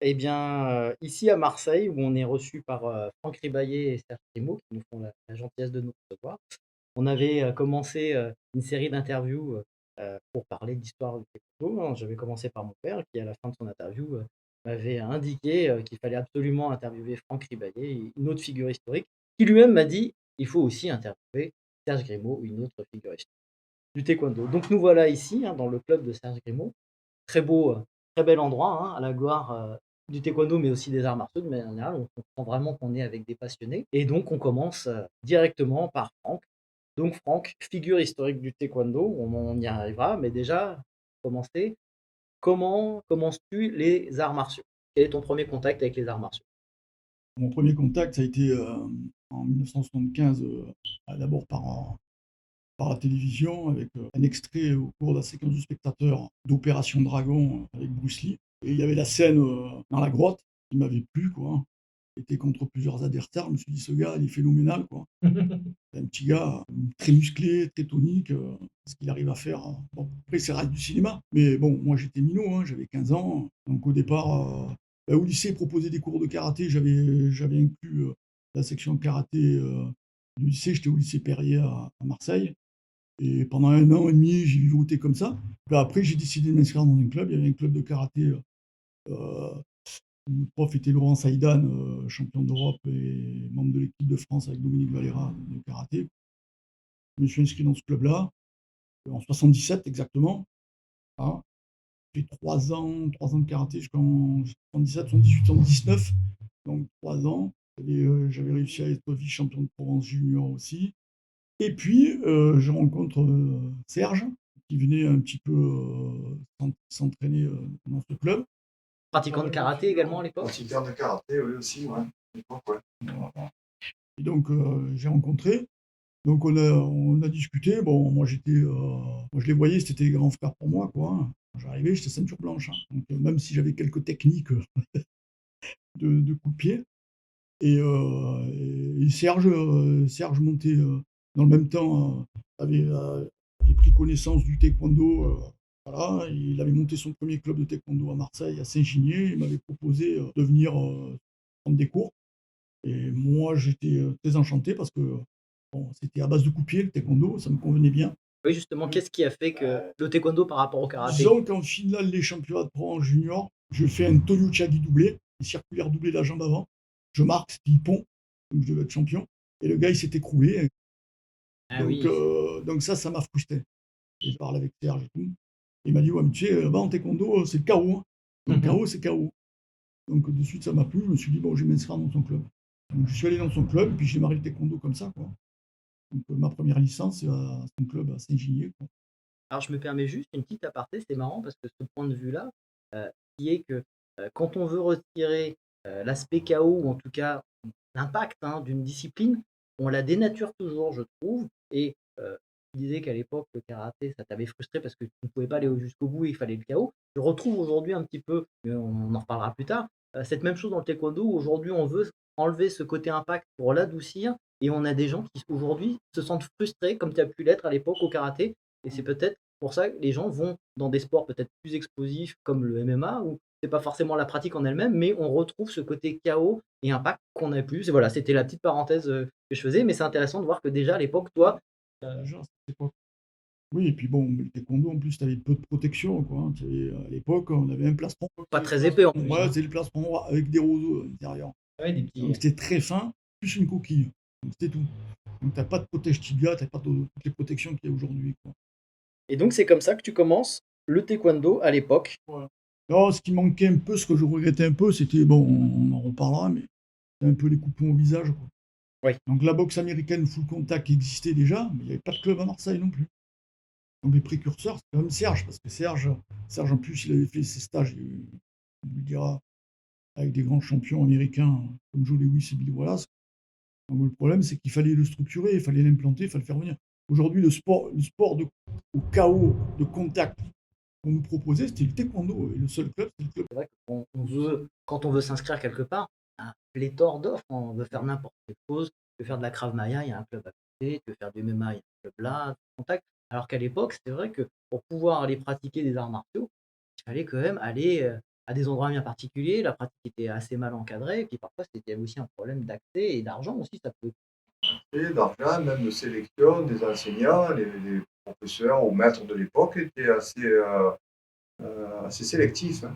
Eh bien, ici à Marseille, où on est reçu par, Franck Ribaillé et Serge Grimaud, qui nous font la gentillesse de nous recevoir. On avait, commencé, une série d'interviews, pour parler d'histoire du taekwondo, hein. J'avais commencé par mon père qui, à la fin de son interview, m'avait indiqué, qu'il fallait absolument interviewer Franck Ribaillé, une autre figure historique, qui lui-même m'a dit: «Il faut aussi interviewer Serge Grimaud, une autre figure historique du taekwondo». Donc nous voilà ici, hein, dans le club de Serge Grimaud. Très beau, très bel endroit, hein, à la gloire, du taekwondo, mais aussi des arts martiaux de manière générale. On comprend vraiment qu'on est avec des passionnés et donc on commence, directement par Franck. Donc Franck, figure historique du taekwondo, on y arrivera, mais déjà, pour commencer, comment commences-tu les arts martiaux? Quel est ton premier contact avec les arts martiaux? Mon premier contact, ça a été en 1975, d'abord par la télévision, avec un extrait au cours de la séquence du spectateur d'Opération Dragon avec Bruce Lee. Et il y avait la scène dans la grotte qui m'avait plu, quoi. J'étais contre plusieurs adversaires, je me suis dit, ce gars, il est phénoménal, quoi. C'est un petit gars très musclé, très tonique, ce qu'il arrive à faire. Bon, après, c'est reste du cinéma. Mais bon, moi, j'étais minot, hein, j'avais 15 ans. Donc, au départ, au lycée, ils proposaient des cours de karaté. J'avais inclus la section karaté du lycée. J'étais au lycée Perrier à Marseille. Et pendant un an et demi, j'ai vivoté comme ça. Puis après, j'ai décidé de m'inscrire dans un club. Il y avait un club de karaté euh, où le prof était Laurent Saïdan, champion d'Europe et membre de l'équipe de France avec Dominique Valera de karaté. Je me suis inscrit dans ce club-là, en 77 exactement. Hein. J'ai fait 3 ans de karaté jusqu'en 77, 78, 79. Donc 3 ans. J'avais réussi à être vice-champion de Provence junior aussi. Et puis, je rencontre Serge, qui venait un petit peu s'entraîner dans ce club. Pratiquant de karaté également à l'époque? Pratiquant de karaté, oui aussi, ouais. À l'époque, ouais. Voilà. Et donc, j'ai rencontré. Donc on a discuté. Bon, moi je les voyais, c'était des grands frères pour moi, quoi. Quand j'arrivais, j'étais ceinture blanche, hein. Donc même si j'avais quelques techniques de coup de pied. Et Serge montait dans le même temps, avait pris connaissance du taekwondo. Voilà, il avait monté son premier club de taekwondo à Marseille, à Saint-Ginier. Il m'avait proposé de venir prendre des cours. Et moi, j'étais très enchanté parce que bon, c'était à base de coups de pied, le taekwondo, ça me convenait bien. Oui, justement, qu'est-ce qui a fait que le taekwondo par rapport au karaté? Disons qu'en finale les championnats de Provence junior, je fais un Toyochagi doublé, un circulaire doublé de la jambe avant. Je marque, c'était Hippon, donc je devais être champion. Et le gars, il s'est écroulé. Ah Donc, oui. ça m'a frustré. Et je parle avec Serge et tout. Il m'a dit, ouais, mais tu sais, là-bas en taekwondo, c'est le KO, hein. Donc, KO, c'est KO. Donc, de suite, ça m'a plu. Je me suis dit, bon, je vais m'inscrire dans son club. Donc, je suis allé dans son club, et puis j'ai démarré le taekwondo comme ça, quoi. Donc, ma première licence, c'est à son club à Saint-Ginier, quoi. Alors je me permets juste une petite aparté, c'est marrant parce que ce point de vue-là, qui est que, quand on veut retirer, l'aspect chaos ou en tout cas l'impact, hein, d'une discipline, on la dénature toujours, je trouve. Et tu disais qu'à l'époque, le karaté, ça t'avait frustré parce que tu ne pouvais pas aller jusqu'au bout et il fallait le chaos. Je retrouve aujourd'hui un petit peu, mais on en reparlera plus tard, cette même chose dans le taekwondo où aujourd'hui on veut enlever ce côté impact pour l'adoucir et on a des gens qui aujourd'hui se sentent frustrés comme tu as pu l'être à l'époque au karaté et c'est peut-être pour ça que les gens vont dans des sports peut-être plus explosifs comme le MMA où c'est pas forcément la pratique en elle-même, mais on retrouve ce côté chaos et impact qu'on a plus. Et voilà, c'était la petite parenthèse que je faisais, mais c'est intéressant de voir que déjà à l'époque, toi, Déjà, c'était pas. Oui, et puis bon, le taekwondo, en plus, tu avais peu de protection, quoi, hein. À l'époque, on avait un plastron. pas très épais en plus, Ouais, hein. c'est le plastron avec des roseaux à l'intérieur. Ouais, des petits. Donc c'était très fin, plus une coquille. Donc c'était tout. Donc t'as pas de protège tibia, t'as pas toutes les protections qu'il y a aujourd'hui, quoi. Et donc c'est comme ça que tu commences le taekwondo à l'époque. Voilà. Alors, ce qui manquait un peu, ce que je regrettais un peu, c'était, bon, on en reparlera, mais c'est un peu les coupons au visage, quoi. Oui. Donc la boxe américaine full contact existait déjà, mais il n'y avait pas de club à Marseille non plus. Donc les précurseurs, c'est quand même Serge, parce que Serge en plus, il avait fait ses stages, on lui dira, avec des grands champions américains comme Joe Lewis et Bill Wallace. Donc, le problème, c'est qu'il fallait le structurer, il fallait l'implanter, il fallait le faire venir. Aujourd'hui, le sport au chaos, de contact qu'on nous proposait, c'était le taekwondo. Et le seul club, c'était le club. C'est vrai que quand on veut s'inscrire quelque part, il y a un pléthore d'offres. On veut faire n'importe quelle chose. Tu veux faire de la Krav Maga, il y a un club à côté. Tu veux faire du MMA, il y a un club là, contact. Alors qu'à l'époque, c'était vrai que pour pouvoir aller pratiquer des arts martiaux, il fallait quand même aller à des endroits bien particuliers, la pratique était assez mal encadrée, et puis parfois c'était aussi un problème d'accès et d'argent aussi, ça peut. Et d'argent, même de sélection des enseignants, les professeurs ou maîtres de l'époque étaient assez sélectifs. Hein.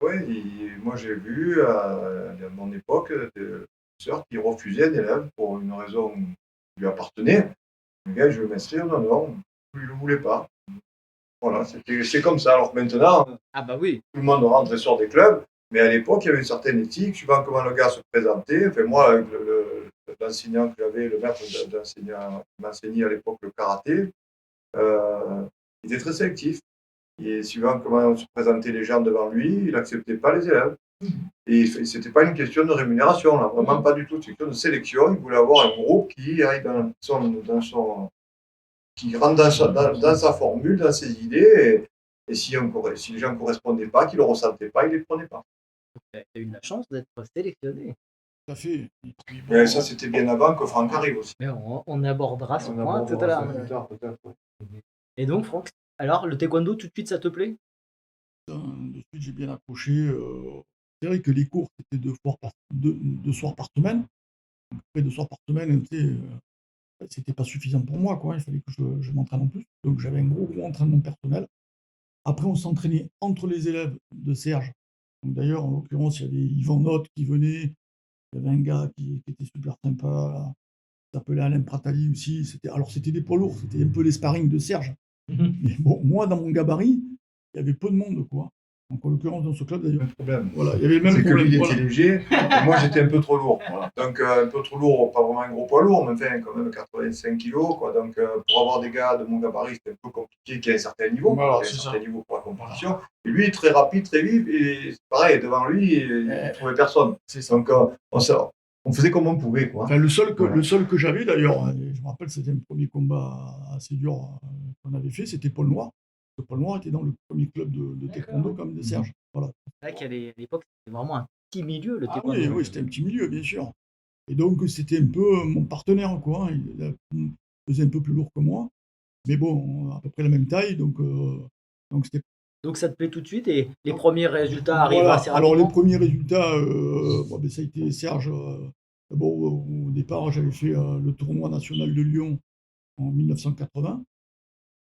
Oui, moi j'ai vu à mon époque des professeurs qui refusaient un élève pour une raison qui lui appartenait. Le gars, je veux m'inscrire, non, non, il ne le voulait pas. Voilà, c'est comme ça. Alors que maintenant, Ah bah oui. tout le monde rentre et sort des clubs, mais à l'époque, il y avait une certaine éthique, suivant comment le gars se présentait. Enfin, moi, avec l'enseignant que j'avais, le maître d'enseignant qui m'enseignait à l'époque le karaté, il était très sélectif. Et suivant comment se présentaient les gens devant lui, il n'acceptait pas les élèves. Et ce n'était pas une question de rémunération, là, vraiment pas du tout. C'est une question de sélection. Il voulait avoir un groupe qui aille qui rentre dans sa formule, dans ses idées. Et si les gens ne correspondaient pas, qu'ils ne le ressentaient pas, il ne les prenait pas. Tu as eu de la chance d'être sélectionné. Tout à fait. Et puis, bon, et ça, c'était bien avant que Franck arrive aussi. Mais on abordera ce point tout à l'heure. Plus tard, peut-être. Et donc, Franck, alors le taekwondo, tout de suite, ça te plaît? De suite, j'ai bien accroché. C'est vrai que les cours, c'était deux soirs par semaine. Après, 2 soirs par semaine, c'était pas suffisant pour moi, quoi. Il fallait que je m'entraîne en plus. Donc, j'avais un gros entraînement personnel. Après, on s'entraînait entre les élèves de Serge. Donc, d'ailleurs, en l'occurrence, il y avait Yvan Note qui venait. Il y avait un gars qui était super sympa, qui s'appelait Alain Pratali aussi. C'était des poids lourds, c'était un peu les sparring de Serge. Mais bon, moi, dans mon gabarit, il y avait peu de monde, quoi. Donc, en l'occurrence, dans ce club, d'ailleurs. Le problème. Voilà, il y avait le même problème. problème. C'est que lui, il était léger, et moi, j'étais un peu trop lourd. Voilà. Donc, un peu trop lourd, pas vraiment un gros poids lourd, mais enfin, quand même 85 kilos, quoi. Donc, pour avoir des gars de mon gabarit, c'était un peu compliqué, qui a un certain niveau, Voilà, qui a un certain niveau pour la compétition. Et lui, très rapide, très vif, et pareil, devant lui, il ne trouvait personne. Donc, on faisait comme on pouvait, quoi. Enfin, le seul que j'avais, d'ailleurs, je me rappelle, c'était un premier combat assez dur qu'on avait fait, c'était Paul Noir. Paul Noir était dans le premier club de taekwondo comme de Serge. Voilà. C'est vrai qu'à l'époque, c'était vraiment un petit milieu, le Ah taekwondo. oui, c'était un petit milieu, bien sûr. Et donc, c'était un peu mon partenaire, quoi. Il faisait un peu plus lourd que moi. Mais bon, à peu près la même taille, donc c'était. Donc ça te plaît tout de suite et les premiers résultats arrivent assez rapidement. Alors les premiers résultats, ça a été Serge. D'abord, au départ, j'avais fait le tournoi national de Lyon en 1980.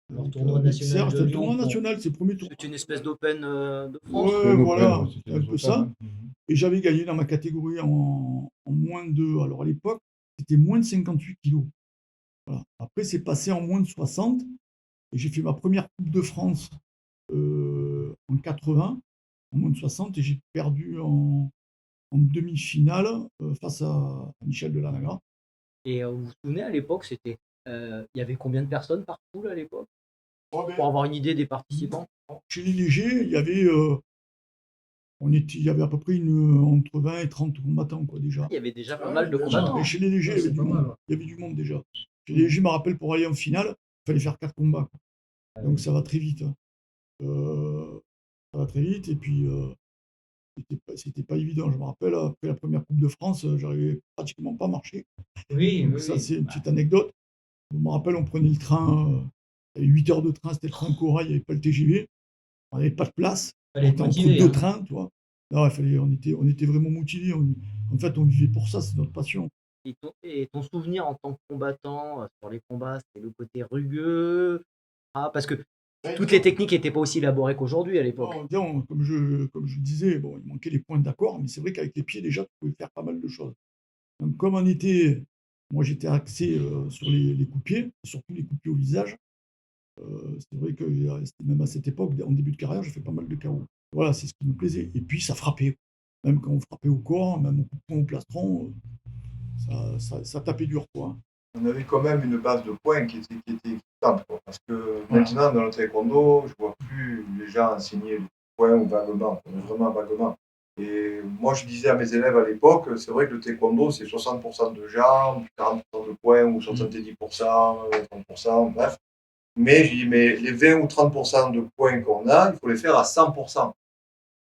Le tournoi national de Serge, Lyon, le tournoi national, c'est le premier tournoi. c'est une espèce d'open de France. Ouais, voilà, c'était un peu ça. Et j'avais gagné dans ma catégorie en moins de. Alors à l'époque, c'était moins de 58 kilos. Voilà. Après, c'est passé en moins de 60. Et j'ai fait ma première Coupe de France en 80, en moins de 60, et j'ai perdu en demi-finale face à Michel Delanagra. Et vous vous souvenez, à l'époque, il y avait combien de personnes par poule à l'époque? Pour avoir une idée des participants. Chez les légers, il y avait à peu près entre 20 et 30 combattants, quoi, déjà. Il y avait déjà pas mal de combattants. Et chez les légers, il y avait du monde déjà. Chez les légers, je me rappelle, pour aller en finale, il fallait faire 4 combats, quoi. Donc ça va très vite. Ça va très vite, et puis c'était pas évident. Je me rappelle, après la première Coupe de France, j'arrivais pratiquement pas à marcher. Donc ça, c'est une petite anecdote. Je me rappelle, on prenait le train, il y avait 8 heures de train, c'était le train Corail, il n'y avait pas le TGV. On n'avait pas de place. On était entre deux trains, tu vois. Non, on était vraiment motivés. En fait, on vivait pour ça, c'est notre passion. Et ton souvenir en tant que combattant sur les combats, c'est le côté rugueux, parce que toutes les techniques n'étaient pas aussi élaborées qu'aujourd'hui à l'époque. Comme je le disais, bon, il manquait les points d'accord, mais c'est vrai qu'avec les pieds, déjà, tu pouvais faire pas mal de choses. Donc, comme moi j'étais axé sur les coups de pied, surtout les coups de pied au visage. C'est vrai que même à cette époque, en début de carrière, j'ai fait pas mal de KO. Voilà, c'est ce qui me plaisait. Et puis ça frappait. Même quand on frappait au corps, même au coup de poing au plastron, ça tapait dur, quoi. On avait quand même une base de points qui était excitante, quoi. Parce que maintenant, dans le taekwondo, je ne vois plus les gens enseigner les points ou vaguement, vraiment vaguement. Et moi, je disais à mes élèves à l'époque, c'est vrai que le taekwondo, c'est 60% de jambes, 40% de points, ou 70%, 30%, bref. Mais je dis, mais les 20 ou 30% de points qu'on a, il faut les faire à 100%.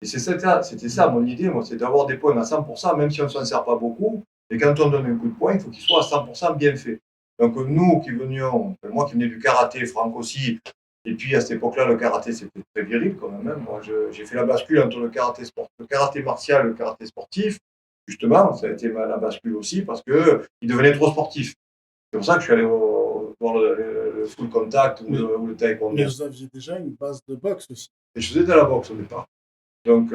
Et c'était ça mon idée, moi, c'est d'avoir des points à 100%, même si on ne s'en sert pas beaucoup. Et quand on donne un coup de poing, il faut qu'il soit à 100% bien fait. Donc nous qui venions, moi qui venais du karaté, Franck aussi, Et puis à cette époque-là, le karaté, c'était très viril quand même, hein. Moi, j'ai fait la bascule entre le karaté martial et le karaté sportif. Justement, ça a été la bascule aussi parce qu'il devenait trop sportif. C'est pour ça que je suis allé voir le full contact ou le taekwondo. Mais vous aviez déjà une base de boxe aussi. Et je faisais de la boxe au départ. Donc,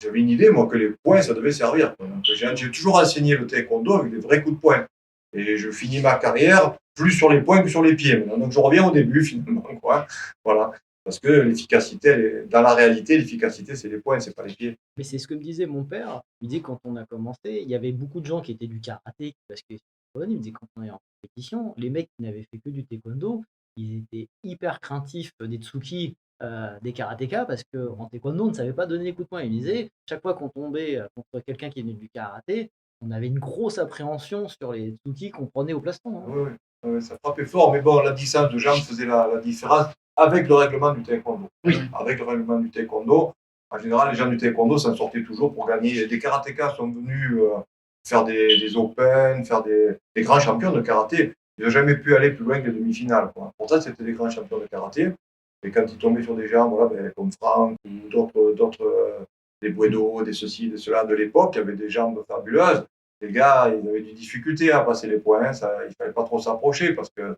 j'avais une idée, moi, que les poings, ça devait servir. Donc, j'ai toujours enseigné le taekwondo avec des vrais coups de poing. Et je finis ma carrière plus sur les poings que sur les pieds. Donc, je reviens au début, finalement, quoi. Voilà. Parce que l'efficacité, dans la réalité, l'efficacité, c'est les poings, c'est pas les pieds. Mais c'est ce que me disait mon père. Il disait quand on a commencé, il y avait beaucoup de gens qui étaient du karaté parce que il me disait quand on est en compétition, les mecs qui n'avaient fait que du taekwondo, ils étaient hyper craintifs des tsuki, des karatékas parce qu'en taekwondo, on ne savait pas donner des coups de poing. Il me disait, chaque fois qu'on tombait contre quelqu'un qui venait du karaté, on avait une grosse appréhension sur les tsuki qu'on prenait au plastron, hein. Oui, oui, ça frappait fort. Mais bon, la distance de jambes faisait la différence avec le règlement du taekwondo. Oui. Avec le règlement du taekwondo, en général, les gens du taekwondo s'en sortaient toujours pour gagner. Des karatékas sont venus faire des Open, faire des grands champions de karaté. Ils n'ont jamais pu aller plus loin que les demi-finales, quoi. Pour ça, c'était des grands champions de karaté. Et quand ils tombaient sur des gens voilà, comme Franck ou d'autres des Buedo, des ceci, des cela de l'époque, qui avaient des jambes fabuleuses, les gars, ils avaient des difficultés à passer les points. Il ne fallait pas trop s'approcher parce que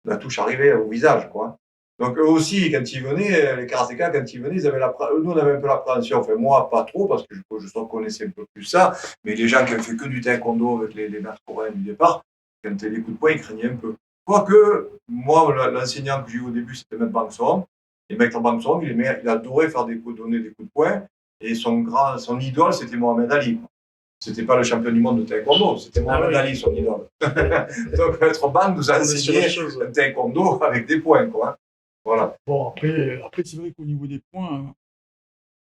la touche arrivait au visage, quoi. Donc eux aussi, quand ils venaient, les karatékas, quand ils venaient, nous on avait un peu l'appréhension. Enfin moi, pas trop, parce que je connaissais un peu plus ça, mais les gens qui avaient fait que du taekwondo avec les maîtres coréens du départ, quand les coups de poing, ils craignaient un peu. Quoique, moi, l'enseignant que j'ai eu au début, c'était Maître Bangson. Et Maître Bangson, il adorait donner des coups de poing. Et son idole, c'était Mohamed Ali, quoi. C'était pas le champion du monde de taekwondo, c'était Mohamed Ali, son idole. Donc, Maître Bang nous a enseigné le taekwondo avec des points, quoi. Voilà. Bon, après c'est vrai qu'au niveau des points,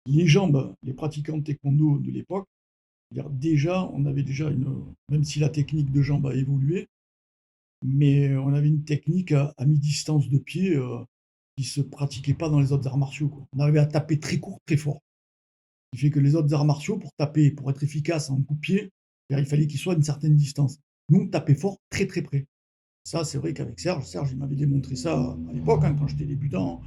les jambes, les pratiquants de taekwondo de l'époque, déjà, on avait déjà même si la technique de jambes a évolué, mais on avait une technique à mi-distance de pied qui se pratiquait pas dans les autres arts martiaux, quoi. On arrivait à taper très court, très fort. Ce qui fait que les autres arts martiaux, pour taper, pour être efficace en coup de pied, il fallait qu'il soit à une certaine distance. Nous, on tapait fort, très très près. Ça, c'est vrai qu'avec Serge, il m'avait démontré ça à l'époque, hein, quand j'étais débutant.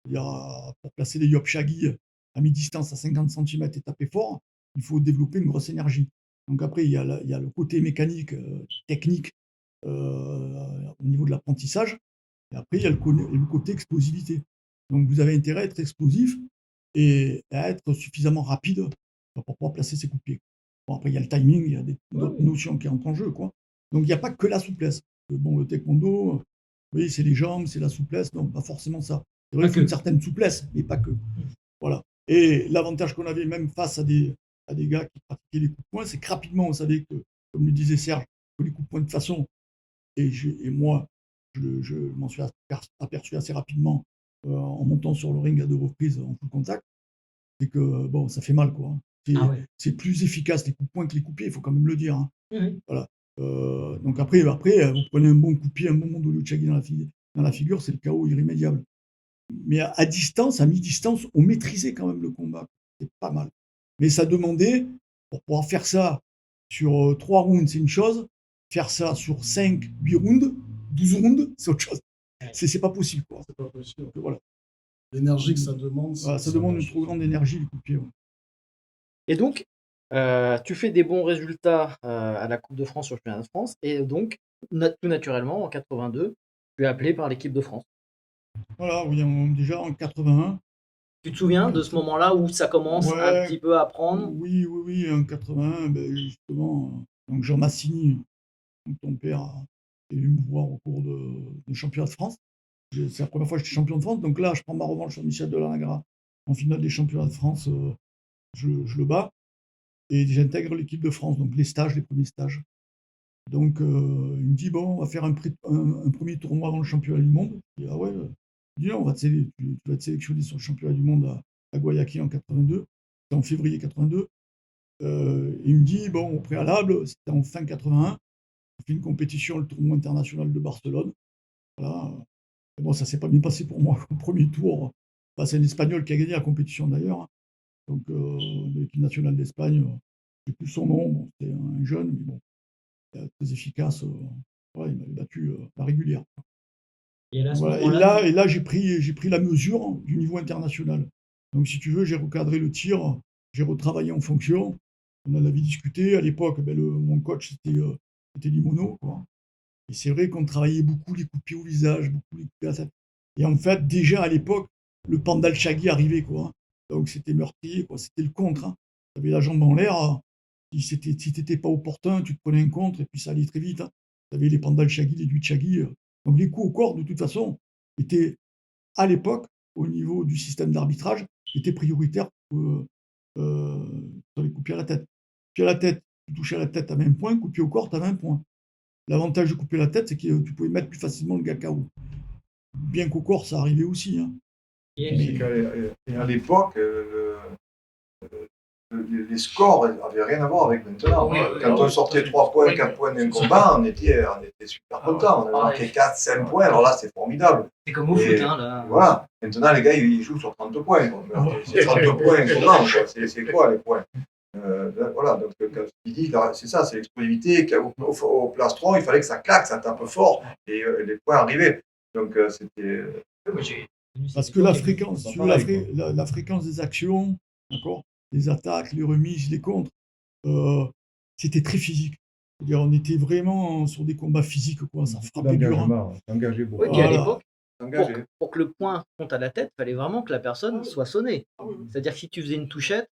Pour placer des yop-shagi à mi-distance à 50 cm et taper fort, il faut développer une grosse énergie. Donc après, il y a le côté mécanique, technique au niveau de l'apprentissage. Et après, il y a le côté explosivité. Donc vous avez intérêt à être explosif et à être suffisamment rapide pour pouvoir placer ses coups de pied. Bon, après, il y a le timing, il y a d'autres notions qui entrent en jeu, quoi. Donc il n'y a pas que la souplesse. Bon, le taekwondo, oui, c'est les jambes, c'est la souplesse, donc pas forcément ça. C'est vrai qu'il faut une certaine souplesse, mais pas que. Voilà. Et l'avantage qu'on avait même face à des gars qui pratiquaient les coups de poing, c'est que rapidement, on savait que, comme le disait Serge, que les coups de poing de façon, et moi, je m'en suis aperçu assez rapidement en montant sur le ring à 2 reprises en full contact, c'est que bon, ça fait mal, quoi, hein. C'est plus efficace les coups de poing que les coups de pied, il faut quand même le dire, hein. Voilà. Donc après, vous prenez un bon coup de pied, un bon Mondolo Chagi dans la figure, c'est le chaos irrémédiable. Mais à distance, à mi-distance, on maîtrisait quand même le combat. C'est pas mal. Mais ça demandait, pour pouvoir faire ça sur 3 rounds, c'est une chose. Faire ça sur 5, 8 rounds, 12 rounds, c'est autre chose. C'est pas possible, quoi. C'est pas possible. Donc, voilà. L'énergie que ça demande. Voilà, ça demande une trop grande énergie, le coup de pied. Ouais. Et donc, tu fais des bons résultats à la Coupe de France sur le championnat de France, et donc, tout naturellement, en 82, tu es appelé par l'équipe de France. Voilà, oui, déjà en 81. Tu te souviens de ce moment-là où ça commence un petit peu à prendre? Oui, en 81, justement, donc Jean Massini, donc ton père, est venu me voir au cours de championnat de France. C'est la première fois que j'étais champion de France, donc là, je prends ma revanche sur Michel Delanagara. En finale des championnats de France, je le bats, et j'intègre l'équipe de France, donc les premiers stages. Donc, il me dit, bon, on va faire un premier tournoi avant le championnat du monde. Je dis, ah ouais, il dit, non, tu vas être sélectionné sur le championnat du monde à Guayaquil en 82, c'était en février 82. Il me dit, bon, au préalable, c'était en fin 81, on fait une compétition, le tournoi international de Barcelone. Voilà. Et bon, ça s'est pas bien passé pour moi au premier tour. Enfin, c'est un Espagnol qui a gagné la compétition d'ailleurs. Hein. Donc, l'équipe nationale d'Espagne, je sais plus son nom, bon, c'était un jeune, mais bon, très efficace. Il m'avait battu la régulière. Et là, à ce Voilà. moment-là, Et là j'ai pris la mesure du niveau international. Donc, si tu veux, j'ai recadré le tir, j'ai retravaillé en fonction. On en avait discuté. À l'époque, mon coach, c'était Limono, quoi. Et c'est vrai qu'on travaillait beaucoup les coups de pied au visage, beaucoup les coups de pied à la tête. Et en fait, déjà à l'époque, le Pandal Shaggy arrivait, quoi. Donc, c'était meurtrier, quoi. C'était le contre, hein. Tu avais la jambe en l'air. Si t'étais pas opportun, tu te prenais un contre et puis ça allait très vite, hein. Tu avais les Pandal Shaggy, les Dutch Shaggy. Donc, les coups au corps, de toute façon, étaient à l'époque, au niveau du système d'arbitrage, étaient prioritaires sur les coups de pied à la tête. Pied à la tête, tu touchais à la tête à 20 points, coup de pied au corps, tu as 20 points. L'avantage de couper la tête, c'est que tu pouvais mettre plus facilement le gars KO. Bien qu'au corps, ça arrivait aussi, hein. C'est qu'à l'époque, les scores n'avaient rien à voir avec maintenant. Quand on sortait 3 points, 4 points d'un combat, on était super content. On avait marqué 4, 5 points, alors là, c'est formidable. c'est comme au foot, hein, là. Voilà. Maintenant, les gars, ils jouent sur 30 points. C'est 30 points, comment, quoi. C'est quoi les points? Voilà, donc quand tu dis, c'est ça, c'est l'explosivité. Au plastron, il fallait que ça claque, ça tape fort, et les points arrivaient. Donc c'était. Parce que la fréquence, la fréquence des actions, d'accord, les attaques, les remises, les contres, c'était très physique. C'est-à-dire, on était vraiment sur des combats physiques, quoi. Ça frappait dur, hein. Engagé beaucoup. Oui, puis à Voilà. l'époque, Engagé. pour que le point monte à la tête, il fallait vraiment que la personne soit sonnée. Ah oui. C'est-à-dire que si tu faisais une touchette,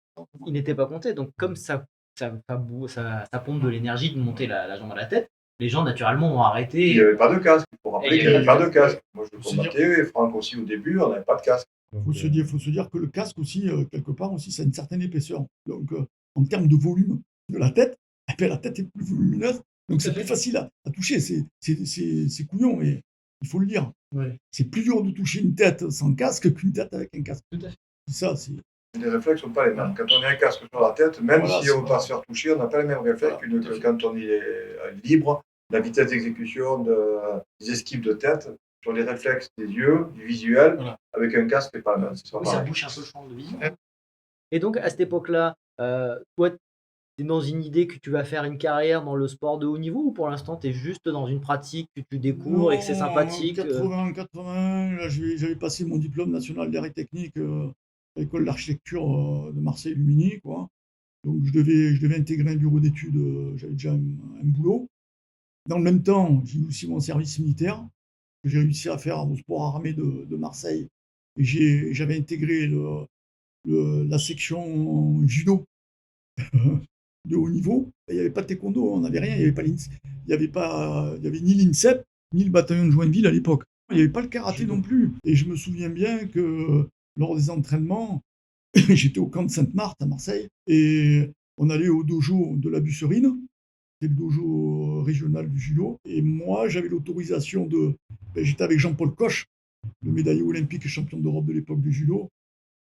il n'était pas compté. Donc comme ça pompe de l'énergie de monter la jambe à la tête, les gens naturellement ont arrêté. Il n'y avait pas de casque. Il faut rappeler Et qu'il n'y avait pas de casque. Moi, je Faut se combattais, et Franck aussi au début, on n'avait pas de casque. Faut se dire que le casque aussi, quelque part aussi, ça a une certaine épaisseur. Donc, en termes de volume de la tête, la tête est plus volumineuse, donc c'est plus facile à toucher. C'est couillon, et il faut le dire. Ouais. C'est plus dur de toucher une tête sans casque qu'une tête avec un casque. Tout à fait. Ça, c'est... Les réflexes ne sont pas les mêmes. Quand on a un casque sur la tête, même Voilà, si on va se faire toucher, on n'a pas les mêmes réflexes que quand on est libre. La vitesse d'exécution des esquives de tête, sur les réflexes des yeux, du visuel, avec un casque, c'est pas le même. Oui, ça bouche un peu le champ de vision. Et donc, à cette époque-là, toi, tu es dans une idée que tu vas faire une carrière dans le sport de haut niveau, ou pour l'instant, tu es juste dans une pratique que tu découvres et que c'est sympathique? 80, là, j'avais passé mon diplôme national d'art et technique à l'école d'architecture de Marseille-Lumini, quoi. Donc, je devais intégrer un bureau d'études, j'avais déjà un boulot. Dans le même temps, j'ai eu aussi mon service militaire que j'ai réussi à faire au sport armé de Marseille. Et j'avais intégré la section judo de haut niveau. Il n'y avait pas de taekwondo, on n'avait rien, il n'y avait ni l'INSEP, ni le bataillon de Joinville à l'époque. Il n'y avait pas le karaté non plus. Et je me souviens bien que lors des entraînements, j'étais au camp de Sainte-Marthe à Marseille, et on allait au dojo de la Busserine, c'est le dojo régional du judo. Et moi, j'avais l'autorisation j'étais avec Jean-Paul Coche, le médaillé olympique et champion d'Europe de l'époque du judo,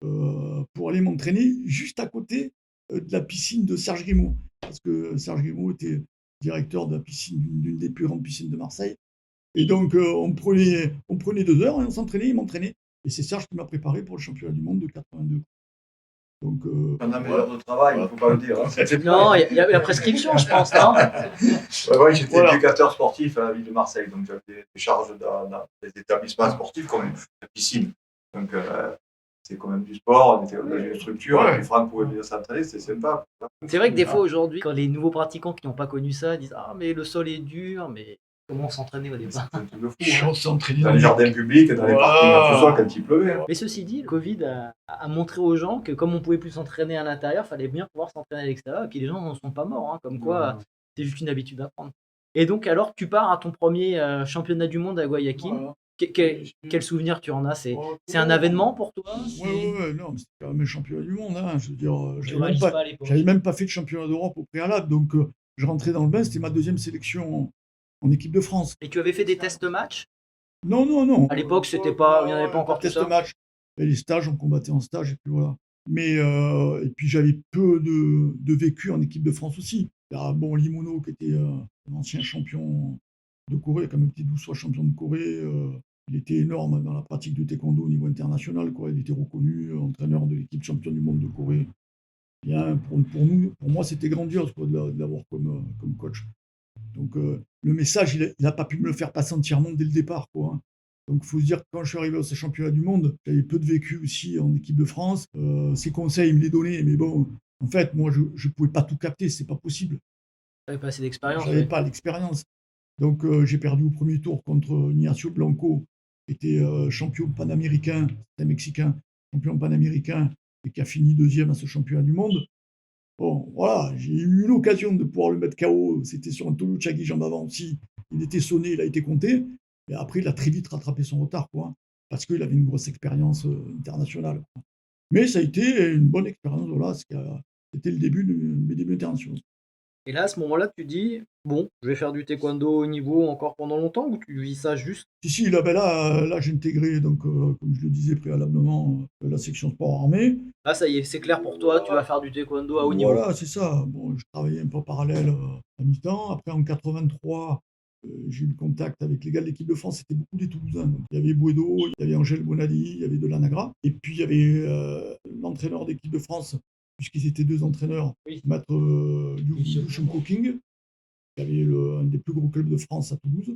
pour aller m'entraîner juste à côté de la piscine de Serge Grimaud. Parce que Serge Grimaud était directeur de la piscine, d'une des plus grandes piscines de Marseille. Et donc, on prenait 2 heures et on s'entraînait, il m'entraînait. Et c'est Serge qui m'a préparé pour le championnat du monde de 82. Donc, Pendant mes heures de travail, il ne faut pas le dire. Hein. Non, il y a la prescription, je pense, non? Oui, j'étais éducateur sportif à la ville de Marseille, donc j'avais des charges dans des établissements sportifs comme la piscine. Donc, c'est quand même du sport, on était dans une structure, et puis Franck pouvait venir s'entraîner, c'était sympa. C'est vrai que des fois, aujourd'hui, quand les nouveaux pratiquants qui n'ont pas connu ça disent « Ah, mais le sol est dur, mais comment s'entraîner au départ ?» C'est un truc de fou. on s'entraînait Dans les jardins publics, dans les parkings en sous-sol quand il pleuvait. Hein. Mais ceci dit, le Covid a montré aux gens que comme on pouvait plus s'entraîner à l'intérieur, il fallait bien pouvoir s'entraîner à l'extérieur. Et puis les gens n'en sont pas morts, hein, comme quoi c'est juste une habitude à prendre. Et donc alors tu pars à ton premier championnat du monde à Guayaquil. Voilà. Quel souvenir tu en as? C'est un avènement pour toi? Ouais, non, mais c'était quand même un championnat du monde, hein. Je veux dire, Tu réalises pas à l'époque. j'avais même pas fait de championnat d'Europe au préalable, donc je rentrais dans le bain, c'était ma 2e sélection en équipe de France. Et tu avais fait des tests matchs? Non. À l'époque, c'était pas, il n'y en avait pas encore tout test ça. match. Et les stages, on combattait en stage, et puis voilà. Mais, et puis j'avais peu de vécu en équipe de France aussi. Il y a, Limono, qui était un ancien champion de Corée, quand même petit 12 fois champion de Corée. Il était énorme dans la pratique du taekwondo au niveau international, quoi. Il était reconnu entraîneur de l'équipe championne du monde de Corée. Bien, pour moi, c'était grandiose, quoi, de l'avoir comme coach. Donc, le message, il n'a pas pu me le faire passer entièrement dès le départ, quoi, hein. Donc il faut se dire que quand je suis arrivé à ces championnats du monde, j'avais peu de vécu aussi en équipe de France. Ces conseils, ils me les donnaient, mais bon, en fait, moi, je ne pouvais pas tout capter, c'est pas possible. T'avais pas assez d'expérience, J'avais oui. pas l'expérience. Donc j'ai perdu au premier tour contre Ignacio Blanco, qui était champion panaméricain, c'était un Mexicain, champion panaméricain, et qui a fini deuxième à ce championnat du monde. Bon, voilà, j'ai eu l'occasion de pouvoir le mettre KO. C'était sur un Tolu Chagui jambe avant aussi. Il était sonné, il a été compté. Et après, il a très vite rattrapé son retard, quoi, parce qu'il avait une grosse expérience internationale. Mais ça a été une bonne expérience, voilà, c'était le début de mes débuts internationaux. Et là, à ce moment-là, tu dis, bon, je vais faire du taekwondo au niveau encore pendant longtemps, ou tu vis ça juste? Si, là, ben là j'ai intégré, donc, comme je le disais préalablement, la section sport armé. Là, ça y est, c'est clair pour toi, tu vas faire du taekwondo à haut niveau. Voilà, c'est ça. Bon, je travaillais un peu en parallèle à mi-temps. Après, en 83, j'ai eu le contact avec les gars de l'équipe de France. C'était beaucoup des Toulousains. Donc, il y avait Bouedo, il y avait Angèle Bonadi, il y avait Delanagra. Et puis, il y avait l'entraîneur d'équipe de France, puisqu'ils étaient deux entraîneurs, Oui. Maître Yushunko King, qui avait un des plus gros clubs de France à Toulouse.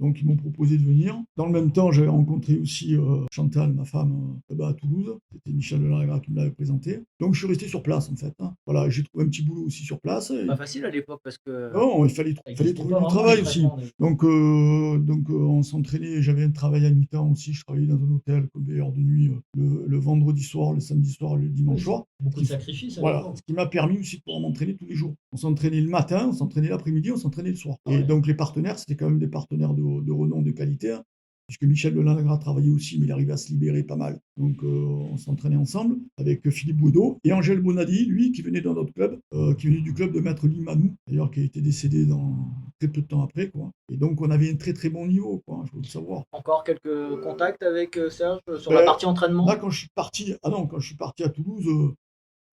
Donc, ils m'ont proposé de venir. Dans le même temps, j'avais rencontré aussi Chantal, ma femme, là-bas à Toulouse. C'était Michel Delaragra qui me l'avait présenté. Donc, je suis resté sur place, en fait. Voilà, j'ai trouvé un petit boulot aussi sur place. Pas facile à l'époque, parce que Non, il fallait trouver du travail aussi. Donc, on s'entraînait. J'avais un travail à mi-temps aussi. Je travaillais dans un hôtel comme veilleur de nuit le vendredi soir, le samedi soir, le dimanche soir. Beaucoup de sacrifices. Voilà, ce qui m'a permis aussi de pouvoir m'entraîner tous les jours. On s'entraînait le matin, on s'entraînait l'après-midi, on s'entraînait le soir. Et donc les partenaires, c'était quand même des partenaires de renom, de qualité, hein, puisque Michel Delanagra travaillait aussi, mais il arrivait à se libérer pas mal. Donc on s'entraînait ensemble avec Philippe Bouedo et Angèle Bonadi, lui, qui venait dans notre club, qui venait du club de Maître Limanou, d'ailleurs, qui a été décédé très peu de temps après, quoi. Et donc on avait un très très bon niveau, quoi, je veux le savoir. encore quelques contacts avec Serge sur la partie entraînement? Là, quand je suis parti à Toulouse,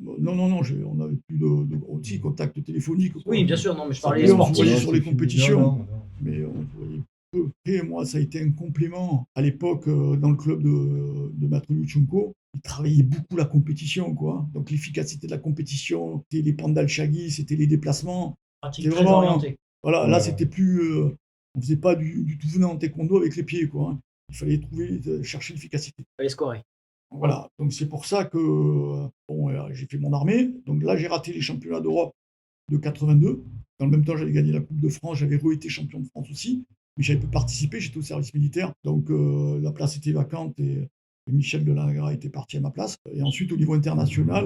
non, on n'avait plus de gros contacts téléphoniques. Oui, bien sûr, non, mais je parlais Et on se voyait sportif. sur les compétitions, mais on se voyait peu. Et moi, ça a été un complément. À l'époque, dans le club de Maître Yuchunko, il travaillait beaucoup la compétition, quoi. Donc l'efficacité de la compétition, c'était les pandal shaggy, c'était les déplacements. Pratique C'était très vraiment, orientée. voilà, là, c'était plus. On faisait pas du tout venant en taekwondo avec les pieds, quoi, hein. Il fallait chercher l'efficacité. Fallait scorer. Voilà, donc c'est pour ça que j'ai fait mon armée. Donc là, j'ai raté les championnats d'Europe de 82. Dans le même temps, j'avais gagné la Coupe de France, j'avais été champion de France aussi, mais j'avais pu participer, j'étais au service militaire. Donc la place était vacante et Michel Delanagra était parti à ma place. Et ensuite, au niveau international,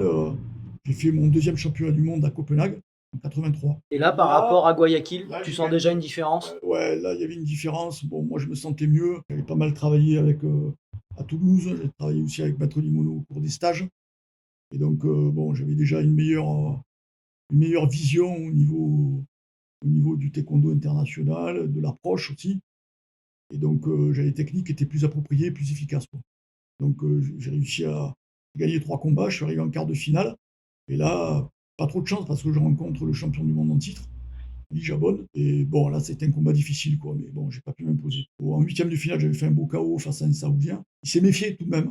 j'ai fait mon deuxième championnat du monde à Copenhague en 83. Et là, par rapport à Guayaquil, tu sens déjà une différence? Ouais, là, il y avait une différence. Bon, moi, je me sentais mieux. J'avais pas mal travaillé à Toulouse. J'ai travaillé aussi avec Maître Limono pour des stages. Et donc, j'avais déjà une meilleure vision au niveau du taekwondo international, de l'approche aussi. Et donc, j'avais des techniques qui étaient plus appropriées, plus efficaces, quoi. Donc, j'ai réussi à gagner 3 combats. Je suis arrivé en quart de finale. Et là, pas trop de chance parce que je rencontre le champion du monde en titre, Lee Jabon. Et bon, là, c'était un combat difficile, quoi. Mais bon, j'ai pas pu m'imposer. En huitième de finale, j'avais fait un beau KO face à un Saoudien. Il s'est méfié tout de même.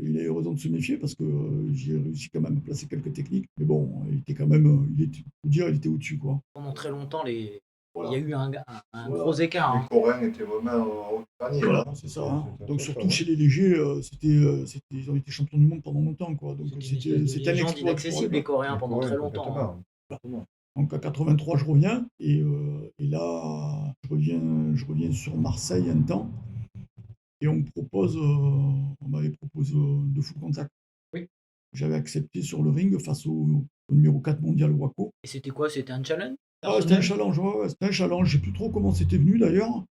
Il a eu raison de se méfier parce que j'ai réussi quand même à placer quelques techniques. Mais bon, il était quand même, il était au-dessus, quoi. Pendant très longtemps, il Voilà. y a eu un Voilà. gros écart. Les Hein. Coréens étaient vraiment au panier. Voilà, hein. c'est ça, hein. C'était Donc très surtout fort, chez les légers, ils ont été champions du monde pendant longtemps, quoi. Donc C'était une espèce de c'était un Légende exploit pour inaccessible, les Coréens, Les pendant Coréens, très longtemps. Hein. complètement. Donc à 83, je reviens et là, je reviens sur Marseille un temps et on m'avait proposé de full contact. Oui. J'avais accepté sur le ring face au numéro 4 mondial Wako. Et c'était quoi? C'était un challenge? Ah, c'était un challenge, ouais, c'était un challenge. Je ne sais plus trop comment c'était venu d'ailleurs,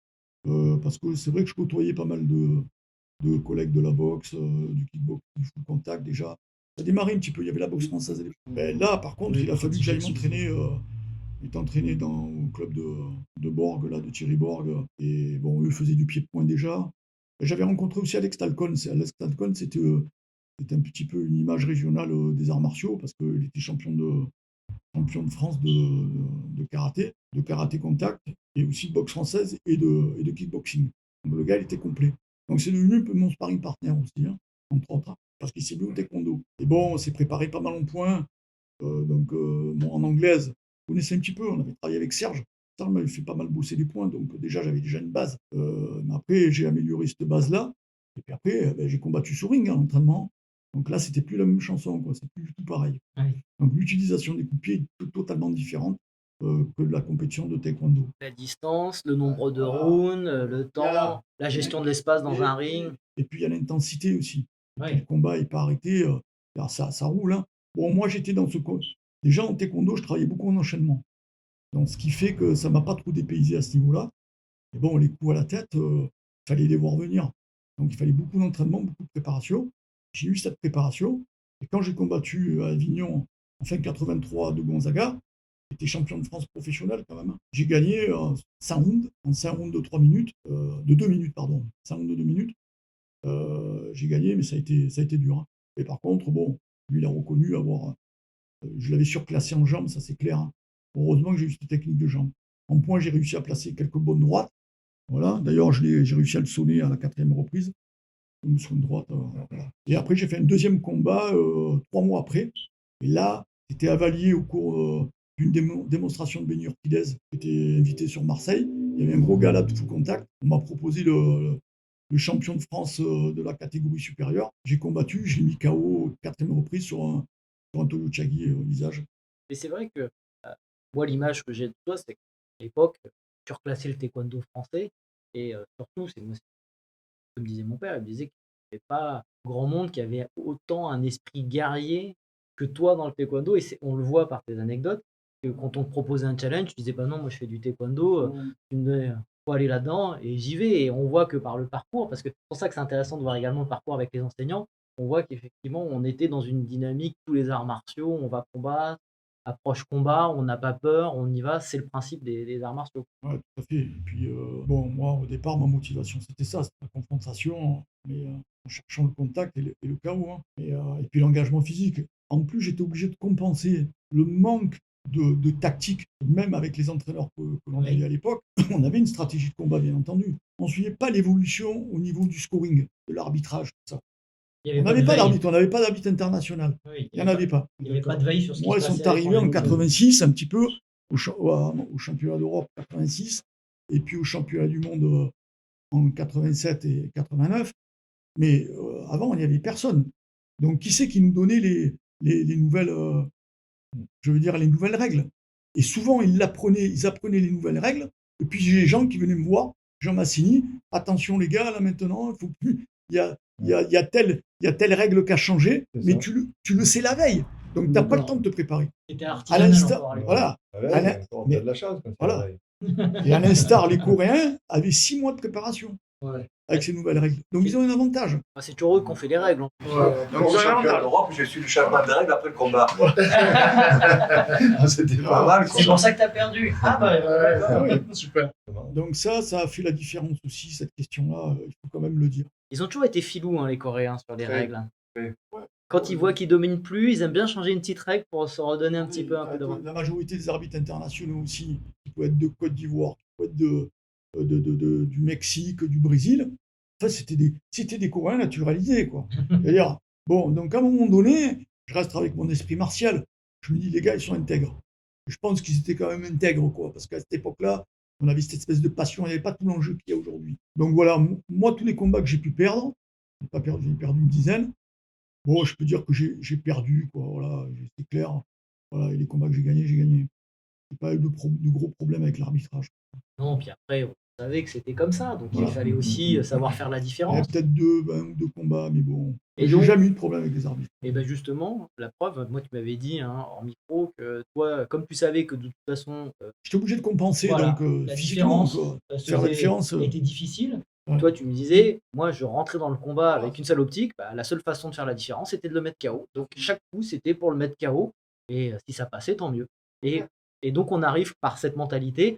parce que c'est vrai que je côtoyais pas mal de collègues de la boxe, du kickbox, du full contact déjà. Ça démarrait un petit peu, il y avait la boxe française à l'époque. Mais là, par contre, il a fallu que j'aille m'entraîner. J'étais entraîné au club de Borg, là, de Thierry Borg. Et bon, eux faisaient du pied-de-poing déjà. Et j'avais rencontré aussi Alex Talcon. Alex Talcon, c'était un petit peu une image régionale des arts martiaux, parce qu'il était champion de France de karaté contact, et aussi de boxe française et de kickboxing. Donc le gars, il était complet. Donc c'est devenu un peu mon sparring partner aussi, hein, entre autres, parce qu'il s'est mis au taekwondo. Et bon, on s'est préparé pas mal en points. En anglaise, je connaissais un petit peu, on avait travaillé avec Serge. Ça m'avait fait pas mal bosser les points, donc déjà, j'avais déjà une base. Mais après, j'ai amélioré cette base-là. Et puis après, j'ai combattu sur ring, hein, en entraînement. Donc là, c'était plus la même chanson, quoi. C'est plus du tout pareil. Oui. Donc l'utilisation des coups de pied est totalement différente que de la compétition de taekwondo. La distance, le nombre de rounds, le temps, la gestion de l'espace dans un ring. Et puis il y a l'intensité aussi. Et puis Oui. le combat n'est pas arrêté. Alors ça roule, hein. Bon, moi, j'étais dans ce... Déjà, en taekwondo, je travaillais beaucoup en enchaînement. Donc, ce qui fait que ça ne m'a pas trop dépaysé à ce niveau-là. Et bon, les coups à la tête, il fallait les voir venir. Donc, il fallait beaucoup d'entraînement, beaucoup de préparation. J'ai eu cette préparation. Et quand j'ai combattu à Avignon, en fin 83, de Gonzaga, j'étais champion de France professionnel quand même, hein. J'ai gagné 5 rounds, en 5 rounds de 3 minutes, de 2 minutes, pardon. 5 rounds de 2 minutes. J'ai gagné, mais ça a été dur, hein. Et par contre, bon, lui, il a reconnu avoir... je l'avais surclassé en jambes, ça c'est clair, hein. Heureusement que j'ai eu cette technique de jambes. En point, j'ai réussi à placer quelques bonnes droites. Voilà. D'ailleurs, j'ai réussi à le sonner à la 4e reprise. Une sonne droite. Voilà. Et après, j'ai fait un deuxième combat 3 mois après. Et là, c'était à Valier au cours d'une démonstration de Benny Urquidez. J'étais invité sur Marseille. Il y avait un gros gala de full contact. On m'a proposé le champion de France de la catégorie supérieure. J'ai combattu, je l'ai mis KO 4e reprise sur un Toyochagi au visage. Et c'est vrai que moi, l'image que j'ai de toi, c'est qu'à l'époque, tu reclassais le taekwondo français. Et surtout, c'est comme disait mon père, il me disait qu'il n'y avait pas grand monde qui avait autant un esprit guerrier que toi dans le taekwondo. Et on le voit par tes anecdotes, que quand on te proposait un challenge, tu disais pas non, moi je fais du taekwondo, tu me disais, faut aller là-dedans, et j'y vais. Et on voit que par le parcours, parce que c'est pour ça que c'est intéressant de voir également le parcours avec les enseignants, on voit qu'effectivement, on était dans une dynamique, tous les arts martiaux, on va combattre, approche combat, on n'a pas peur, on y va, c'est le principe des arts martiaux. Ouais, tout à fait. Et puis, bon, moi, au départ, ma motivation, c'était ça, c'était la confrontation, mais en cherchant le contact et le chaos, hein. Et puis l'engagement physique. En plus, j'étais obligé de compenser le manque de tactique, même avec les entraîneurs que l'on avait à l'époque. On avait une stratégie de combat, bien entendu. On ne suivait pas l'évolution au niveau du scoring, de l'arbitrage, tout ça. On n'avait pas d'arbitre, on n'avait pas d'arbitre international. Oui, Il n'y en avait pas. il n'y avait pas de veille sur ce qui Moi, se ils passait sont arrivés avec en les 86, un petit peu, au championnat d'Europe 86, et puis au championnat du monde en 87 et 89. Mais avant, il n'y avait personne. Donc, qui c'est qui nous donnait les nouvelles, je veux dire, les nouvelles règles? Et souvent, ils apprenaient les nouvelles règles, et puis j'ai les gens qui venaient me voir, Jean Massini, attention les gars, là maintenant, il faut plus, il y a telle règle qui a changé, mais tu le sais la veille. Donc, tu n'as pas le temps de te préparer. C'était À artisanal l'instar, encore à l'époque. voilà. On a de la chance. Voilà. Et à l'instar, les Coréens avaient 6 mois de préparation avec ces nouvelles règles. Donc, ils ont un avantage. C'est toujours eux qui ont fait les règles. Donc, au championnat d'Europe, je suis le champion des règles après le combat. C'était pas mal. C'est pour ça que tu as perdu. Ah bah, ouais, super. Donc ça a fait la différence aussi, cette question-là, il faut quand même le dire. ils ont toujours été filous, hein, les Coréens, sur les Oui. règles. Oui. Quand ils voient qu'ils dominent plus, ils aiment bien changer une petite règle pour se redonner un petit peu d'avance. La majorité des arbitres internationaux aussi, qui peuvent être de Côte d'Ivoire, qui peuvent être du Mexique, du Brésil, enfin, c'était des Coréens naturalisés, quoi. C'est-à-dire, bon, donc à un moment donné, je reste avec mon esprit martial. Je me dis, les gars, ils sont intègres. Je pense qu'ils étaient quand même intègres, quoi, parce qu'à cette époque-là, on avait cette espèce de passion, il n'y avait pas tout l'enjeu qu'il y a aujourd'hui. Donc voilà, moi, tous les combats que j'ai pu perdre, j'en ai perdu une dizaine. Bon, je peux dire que j'ai perdu, quoi, voilà, c'est clair. Voilà, et les combats que j'ai gagnés, j'ai gagné. J'ai pas eu de gros problèmes avec l'arbitrage. Non, puis après, on savait que c'était comme ça, donc il fallait aussi savoir faire la Il y a différence. peut-être deux combats, mais bon, Et j'ai donc- jamais eu de problème avec les arbitres. Et bien justement, la preuve, moi tu m'avais dit en micro que toi, comme tu savais que de toute façon, J'étais obligé de compenser, Voilà, donc la physiquement, différence, quoi. se Faire la faisait- différence. était difficile. Ouais. Toi, tu me disais, moi, je rentrais dans le combat avec une seule optique. Bah, la seule façon de faire la différence, c'était de le mettre KO. Donc, chaque coup, c'était pour le mettre KO. Et si ça passait, tant mieux. Et donc, on arrive par cette mentalité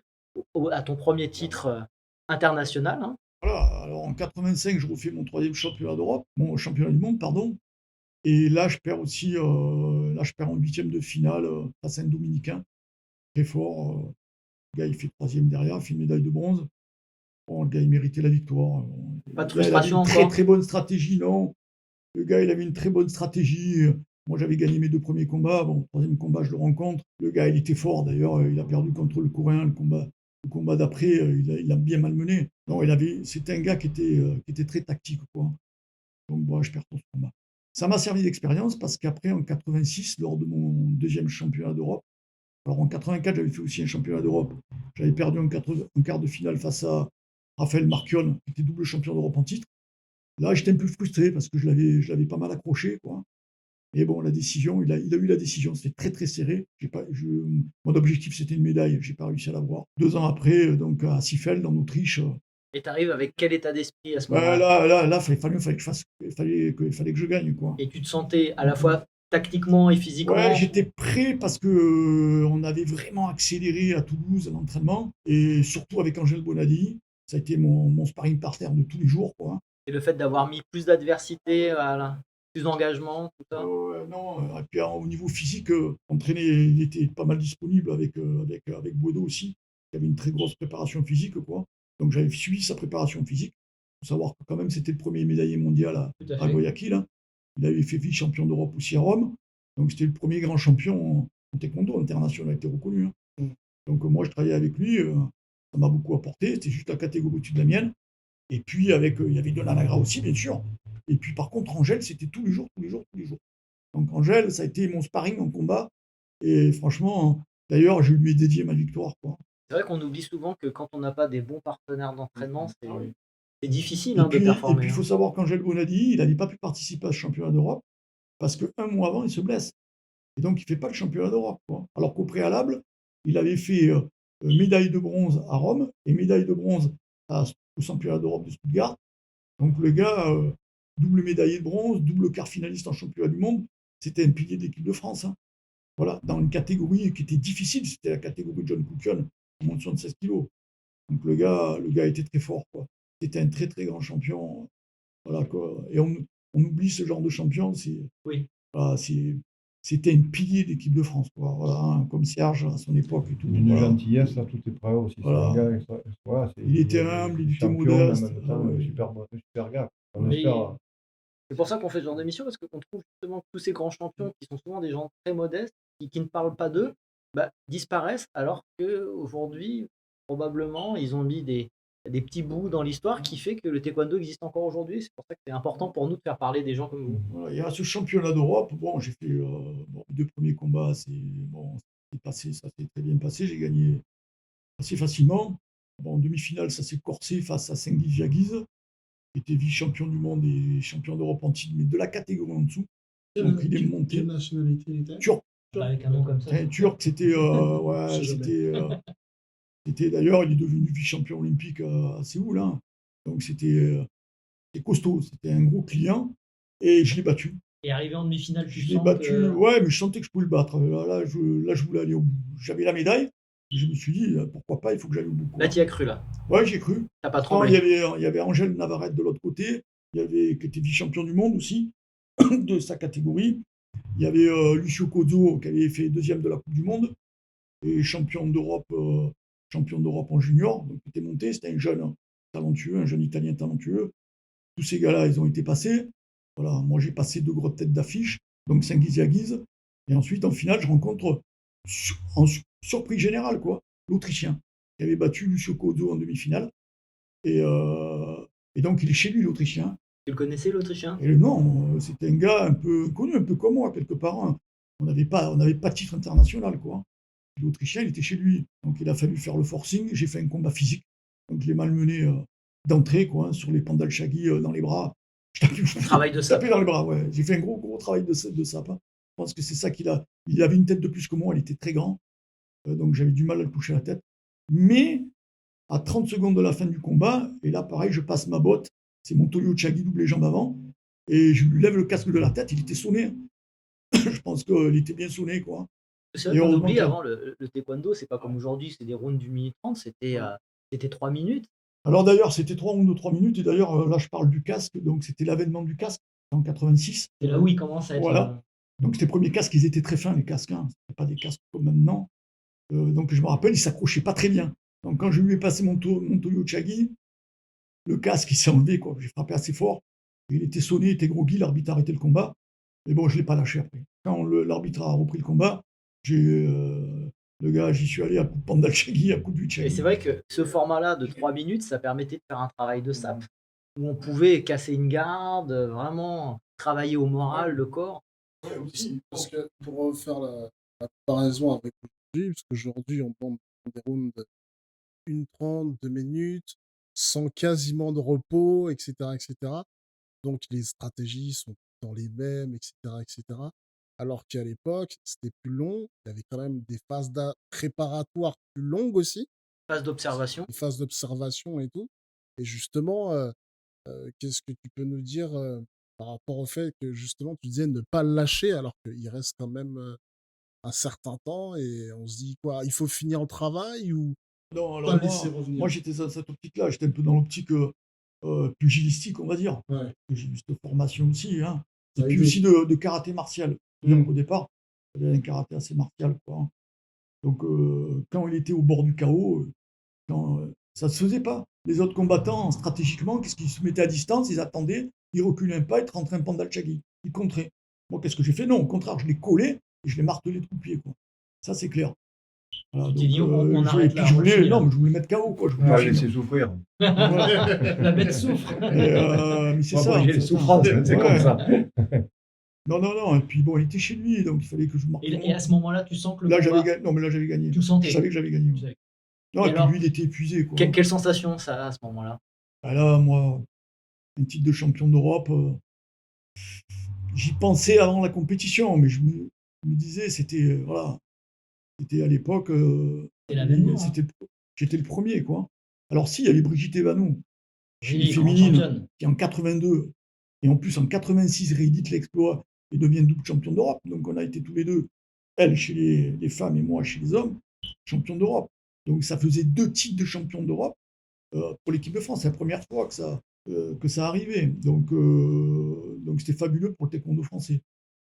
à ton premier titre international. Hein. Voilà, alors en 85, je refais mon 3e championnat d'Europe, mon championnat du monde, pardon. Et là, je perds aussi, là, je perds en 8e de finale face à un Dominicain, très fort. Le gars, il fait 3e derrière, il fait une médaille de bronze. Bon, le gars, il méritait la victoire. Pas de Le gars, il avait frustration une très encore. très bonne stratégie, non. Le gars, il avait une très bonne stratégie. Moi, j'avais gagné mes 2 premiers combats. Bon, 3e combat, je le rencontre. Le gars, il était fort d'ailleurs. Il a perdu contre le Coréen, le combat. Le combat d'après, il a bien malmené. Non, c'était un gars qui était très tactique, quoi. Donc, bon, je perds pour ce combat. Ça m'a servi d'expérience parce qu'après, en 86, lors de mon deuxième championnat d'Europe, alors en 84, j'avais fait aussi un championnat d'Europe. J'avais perdu un quart de finale face à Raphaël Marchione, qui était double champion d'Europe en titre. Là, j'étais un peu frustré parce que je l'avais pas mal accroché, quoi. Et bon, la décision, il a eu la décision. C'était très, très serré. Mon objectif, c'était une médaille. J'ai pas réussi à l'avoir. 2 ans après, donc à Seefeld, en Autriche. Et tu arrives avec quel état d'esprit à ce Bah, moment-là? là, il fallait que je gagne, quoi. Et tu te sentais à la fois tactiquement et physiquement? Ouais, j'étais prêt parce que on avait vraiment accéléré à Toulouse l'entraînement et surtout avec Angel Bonadi. Ça a été mon sparring partner de tous les jours, quoi. Et le fait d'avoir mis plus d'adversité, voilà, plus d'engagement, tout ça? Non, et puis au niveau physique, entraîné, il était pas mal disponible avec Boileau aussi, qui avait une très grosse préparation physique, quoi. Donc j'avais suivi sa préparation physique. Il faut savoir que quand même c'était le premier médaillé mondial Tout à à fait. Guayaquil, hein. Il avait fait vice-champion d'Europe aussi à Rome. Donc c'était le premier grand champion en taekwondo international, il a été reconnu, hein. Donc moi je travaillais avec lui, ça m'a beaucoup apporté. C'était juste la catégorie au-dessus de la mienne. Et puis il y avait de l'anagra aussi, bien sûr. Et puis par contre, Angèle, c'était tous les jours, tous les jours, tous les jours. Donc Angèle, ça a été mon sparring en combat. Et franchement, d'ailleurs, je lui ai dédié ma victoire, quoi. C'est vrai qu'on oublie souvent que quand on n'a pas des bons partenaires d'entraînement, c'est difficile, Et hein, de puis, performer, il faut savoir qu'Angèle Bonadi, il n'avait pas pu participer à ce championnat d'Europe parce qu'un mois avant, il se blesse. Et donc, il ne fait pas le championnat d'Europe, quoi. Alors qu'au préalable, il avait fait médaille de bronze à Rome et médaille de bronze au championnat d'Europe de Stuttgart. Donc le gars, double médaillé de bronze, double quart finaliste en championnat du monde, c'était un pilier de l'équipe de France, hein. Voilà, dans une catégorie qui était difficile, c'était la catégorie de John Cookion, en moins de 76 kilos. Donc le gars était très fort, quoi. C'était un très très grand champion. Voilà, quoi. Et on oublie ce genre de champion, Oui. voilà, c'était un pilier de l'équipe de France, quoi. Voilà, hein, comme Serge à son époque et tout. Une Voilà. gentillesse à toute épreuve aussi. Voilà. C'est un gars, voilà, Il était humble, il était champion, modeste. mais en même temps, Ouais. super gars. On Mais espère. c'est pour ça qu'on fait ce genre d'émission, parce qu'on trouve justement que tous ces grands champions, qui sont souvent des gens très modestes, qui ne parlent pas d'eux, bah, disparaissent, alors qu'aujourd'hui, probablement, ils ont mis des petits bouts dans l'histoire qui fait que le taekwondo existe encore aujourd'hui. C'est pour ça que c'est important pour nous de faire parler des gens comme vous. Voilà, il y a ce championnat d'Europe. Bon, j'ai fait les 2 premiers combats, ça s'est très bien passé. J'ai gagné assez facilement. Bon, en demi-finale, ça s'est corsé face à Cengiz Jagiz, qui était vice-champion du monde et champion d'Europe en titre, mais de la catégorie en dessous. Donc il est monté. Quelle nationalité il était? Turc. Avec un nom comme ça. Turc, c'était. Ouais, Je sais jamais. c'était d'ailleurs, il est devenu vice-champion olympique à Séoul, hein. Donc c'était costaud. C'était un gros client. Et je l'ai battu. Et arrivé en demi-finale, tu Je l'ai sens battu, que... ouais, mais je sentais que je pouvais le battre. Là, je voulais aller au bout. J'avais la médaille. Je me suis dit, pourquoi pas, il faut que j'aille au bout, quoi. Là, tu y as cru, là. Ouais, j'ai cru. T'as pas Alors, il tremblé. y avait Angèle Navarrete de l'autre côté, qui était vice-champion du monde aussi, de sa catégorie. Il y avait Lucio Cozzo, qui avait fait deuxième de la Coupe du Monde, et champion d'Europe en junior. Donc, il était monté, c'était un jeune talentueux, un jeune Italien talentueux. Tous ces gars-là, ils ont été passés. Voilà, moi, j'ai passé 2 grosses têtes d'affiche, donc Cengiz Jagiz. Et ensuite, en finale, je rencontre, en surprise générale, quoi, l'Autrichien, qui avait battu Lucio Cozzo en demi-finale. Et, donc, il est chez lui, l'Autrichien. Tu le connaissais, l'Autrichien? Et non, c'était un gars un peu connu, un peu comme moi, quelque part, hein. On n'avait pas de titre international, quoi. L'Autrichien, il était chez lui. Donc, il a fallu faire le forcing. J'ai fait un combat physique. Donc, je l'ai malmené d'entrée, quoi, hein, sur les pandales shaggy dans les bras. Travail de sape. Tapé dans les bras, ouais. J'ai fait un gros travail de sape, hein. Je pense que c'est ça qu'il a. Il avait une tête de plus que moi, elle était très grande. Donc, j'avais du mal à le toucher la tête. Mais, à 30 secondes de la fin du combat, et là, pareil, je passe ma botte. C'est mon Toyo Chagi double les jambes avant. Et je lui lève le casque de la tête, il était sonné. Je pense qu'il était bien sonné, quoi. C'est vrai qu'on oublie, avant, le taekwondo, c'est pas comme aujourd'hui, c'est des rounds d'une minute 30, c'était 3 minutes. Alors d'ailleurs, c'était 3 rounds de 3 minutes, et d'ailleurs, là, je parle du casque, donc c'était l'avènement du casque en 86. C'est là où il commence à être... Voilà. Donc ces premiers casques, ils étaient très fins, les casques, hein. C'était pas des casques comme maintenant. Donc je me rappelle, ils s'accrochaient pas très bien. Donc quand je lui ai passé mon Toyo Chagi, le casque, il s'est enlevé, quoi. J'ai frappé assez fort. Il était sonné, il était groggy, l'arbitre a arrêté le combat. Mais bon, je ne l'ai pas lâché après. Quand l'arbitre a repris le combat, j'ai Le gars, j'y suis allé à coup de Pandalchagui, à coup de Et c'est Vichagui. vrai que ce format-là de 3 minutes, ça permettait de faire un travail de sape, où on pouvait casser une garde, vraiment travailler au moral, le corps. Ouais, aussi. Parce que pour faire la comparaison avec aujourd'hui, parce qu'aujourd'hui, on prend des rounds de 1:30, 2 minutes, sans quasiment de repos, etc., etc. Donc, les stratégies sont dans les mêmes, etc., etc. Alors qu'à l'époque, c'était plus long. Il y avait quand même des phases préparatoires plus longues aussi, Phase d'observation. des phases d'observation et tout. Et justement, qu'est-ce que tu peux nous dire par rapport au fait que justement tu disais ne pas le lâcher alors qu'il reste quand même un certain temps et on se dit quoi, il faut finir le travail ou Non, pas alors laisser moi, revenir. moi j'étais dans cette optique-là, j'étais un peu dans l'optique pugilistique, on va dire. Ouais, J'ai eu cette formation aussi, hein. ça Et a puis aidé. aussi de karaté martial. C'est-à-dire Mm. qu'au départ, j'avais un karaté assez martial, quoi, hein. Donc, quand il était au bord du chaos, ça ne se faisait pas. Les autres combattants, stratégiquement, qu'est-ce qu'ils se mettaient à distance, ils attendaient, ils reculaient un pas, ils rentraient un pandalchagi, ils contraient. Moi, qu'est-ce que j'ai fait? Non, au contraire, je l'ai collé et je l'ai martelé de coups de pied, quoi. Ça, c'est clair. Voilà, Tu t'es donc, dit, on et arrête puis là, on finit non, là. mais je voulais mettre KO, quoi. Je voulais Ah, finir. laisser souffrir. Voilà. La bête souffre. Mais c'est Pour ça, en abréger les fait, hein. souffrances, c'est comme Ouais. ça. Non, non, non. Et puis bon, il était chez lui, donc il fallait que je marque. Et à ce moment-là, tu sens que le Là, j'avais combat, gagné. Non, mais là, j'avais gagné. tu le Je sentais. savais que j'avais gagné. Tu Ouais. savais. Non, Et et puis alors, lui, il était épuisé, quoi. quelle sensation ça a à ce moment-là? Ah là, moi, un titre de champion d'Europe, j'y pensais avant la compétition, mais je me disais, c'était voilà, c'était à l'époque, C'est l'avènement, hein. j'étais le premier, quoi. Alors si, il y avait Brigitte Evanou, chez les Oui, grande féminines, championne. qui en 82 et en plus en 86 réédite l'exploit et devient double champion d'Europe. Donc on a été tous les deux, elle chez les femmes et moi chez les hommes, champion d'Europe. Donc ça faisait 2 titres de champion d'Europe pour l'équipe de France. C'est la première fois que ça arrivait. Donc c'était fabuleux pour le taekwondo français.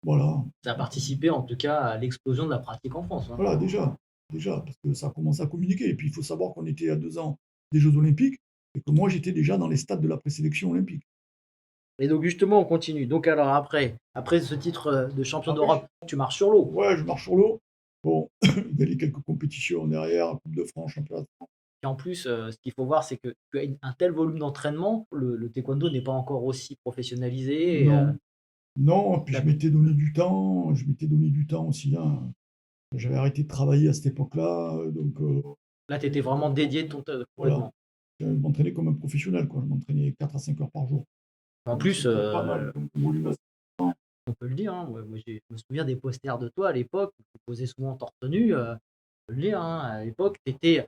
Voilà. Ça a participé en tout cas à l'explosion de la pratique en France, hein. Voilà, déjà, parce que ça a commencé à communiquer. Et puis il faut savoir qu'on était à 2 ans des Jeux Olympiques et que moi j'étais déjà dans les stades de la présélection olympique. Et donc justement, on continue. Donc alors après ce titre de champion Après, d'Europe, tu marches sur l'eau. Ouais, je marche sur l'eau. Bon, gagné quelques compétitions derrière, Coupe de France, Championnat de France. Et en plus, ce qu'il faut voir, c'est que tu as un tel volume d'entraînement, le taekwondo n'est pas encore aussi professionnalisé. Et, Non, non, puis la- je m'étais donné du temps aussi, hein. J'avais arrêté de travailler à cette époque-là, donc là, tu étais vraiment dédié voilà. complètement. Je m'entraînais comme un professionnel, quoi. Je m'entraînais 4 à 5 heures par jour. En Donc, plus, c'était pas mal comme volume. on peut le dire, hein, moi, je me souviens des posters de toi à l'époque, tu posais souvent torse nu. On peut le dire, hein, à l'époque, tu étais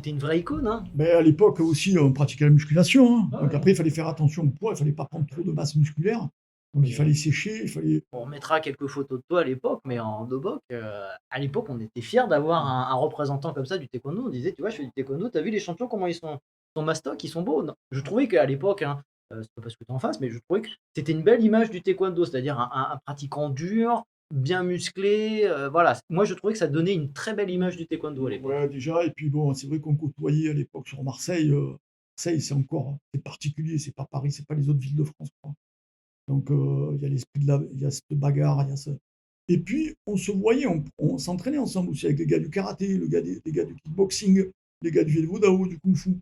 une vraie icône, hein. Mais à l'époque aussi, on pratiquait la musculation, hein. Ah Donc ouais. après, il fallait faire attention au poids, il fallait pas prendre trop de masse musculaire. Donc il fallait sécher, il fallait. On mettra quelques photos de toi à l'époque, mais en doboc, à l'époque, on était fiers d'avoir un représentant comme ça du taekwondo. On disait, tu vois, je fais du taekwondo, t'as vu les champions, comment ils sont mastoc, ils sont beaux. Non, je trouvais qu'à l'époque, hein, c'est pas parce que tu en fasses, mais je trouvais que c'était une belle image du taekwondo, c'est-à-dire un pratiquant dur, bien musclé. Voilà, moi je trouvais que ça donnait une très belle image du taekwondo à l'époque. Ouais, déjà, et puis bon, c'est vrai qu'on côtoyait à l'époque sur Marseille. Marseille, c'est particulier, c'est pas Paris, c'est pas les autres villes de France, quoi. Donc il y a l'esprit il y a cette bagarre, il y a ce. Et puis on se voyait, on s'entraînait ensemble aussi avec les gars du karaté, les gars du kickboxing, les gars du Dao, du kung-fu.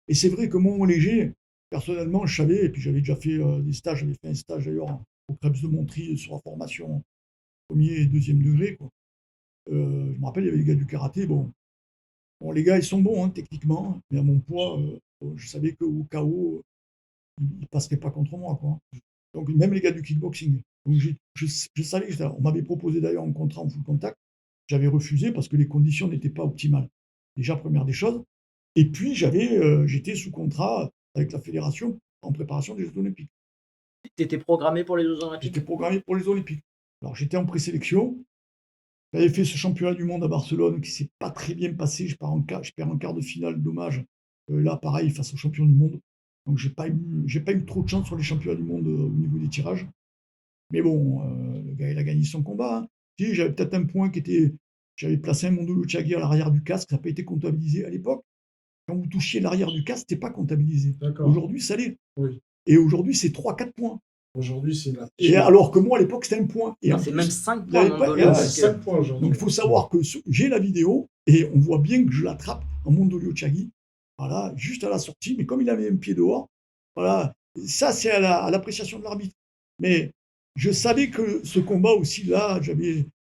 Et c'est vrai que moi, mon léger, personnellement, je savais, et puis j'avais déjà fait des stages, j'avais fait un stage d'ailleurs au Krebs de Montry sur la formation premier et deuxième degré, quoi. Je me rappelle, il y avait les gars du karaté. Bon, les gars, ils sont bons, hein, techniquement, mais à mon poids, je savais qu'au KO, ils ne passeraient pas contre moi, quoi. Donc, même les gars du kickboxing. Donc, je savais que on m'avait proposé d'ailleurs un contrat en full contact. J'avais refusé parce que les conditions n'étaient pas optimales. Déjà, première des choses. Et puis, j'étais sous contrat avec la fédération en préparation des Jeux Olympiques. Tu étais programmé pour les Jeux Olympiques. J'étais programmé pour les Olympiques. Alors, j'étais en présélection. J'avais fait ce championnat du monde à Barcelone qui ne s'est pas très bien passé. Je perds en quart de finale, dommage. Là, pareil, face aux champions du monde. Donc, j'ai pas eu trop de chance sur les championnats du monde au niveau des tirages. Mais bon, le gars, il a gagné son combat, hein. Si, j'avais peut-être un point j'avais placé un Mondo Luchagui à l'arrière du casque, ça n'a pas été comptabilisé à l'époque. Quand vous touchiez l'arrière du casque, c'était pas comptabilisé. D'accord. Aujourd'hui, ça l'est. Oui. Et aujourd'hui, c'est 3-4 points. Aujourd'hui, c'est la Et alors que moi, à l'époque, c'était un point. Et en C'est plus, même 5 il points avait le pas- nombre de et Léo. ouais, c'est Donc, 5 points aujourd'hui. donc il faut savoir que j'ai la vidéo et on voit bien que je l'attrape en Mondolio Chagui, voilà, juste à la sortie, mais comme il avait un pied dehors, voilà, ça c'est à l'appréciation de l'arbitre. Mais je savais que ce combat aussi, là, je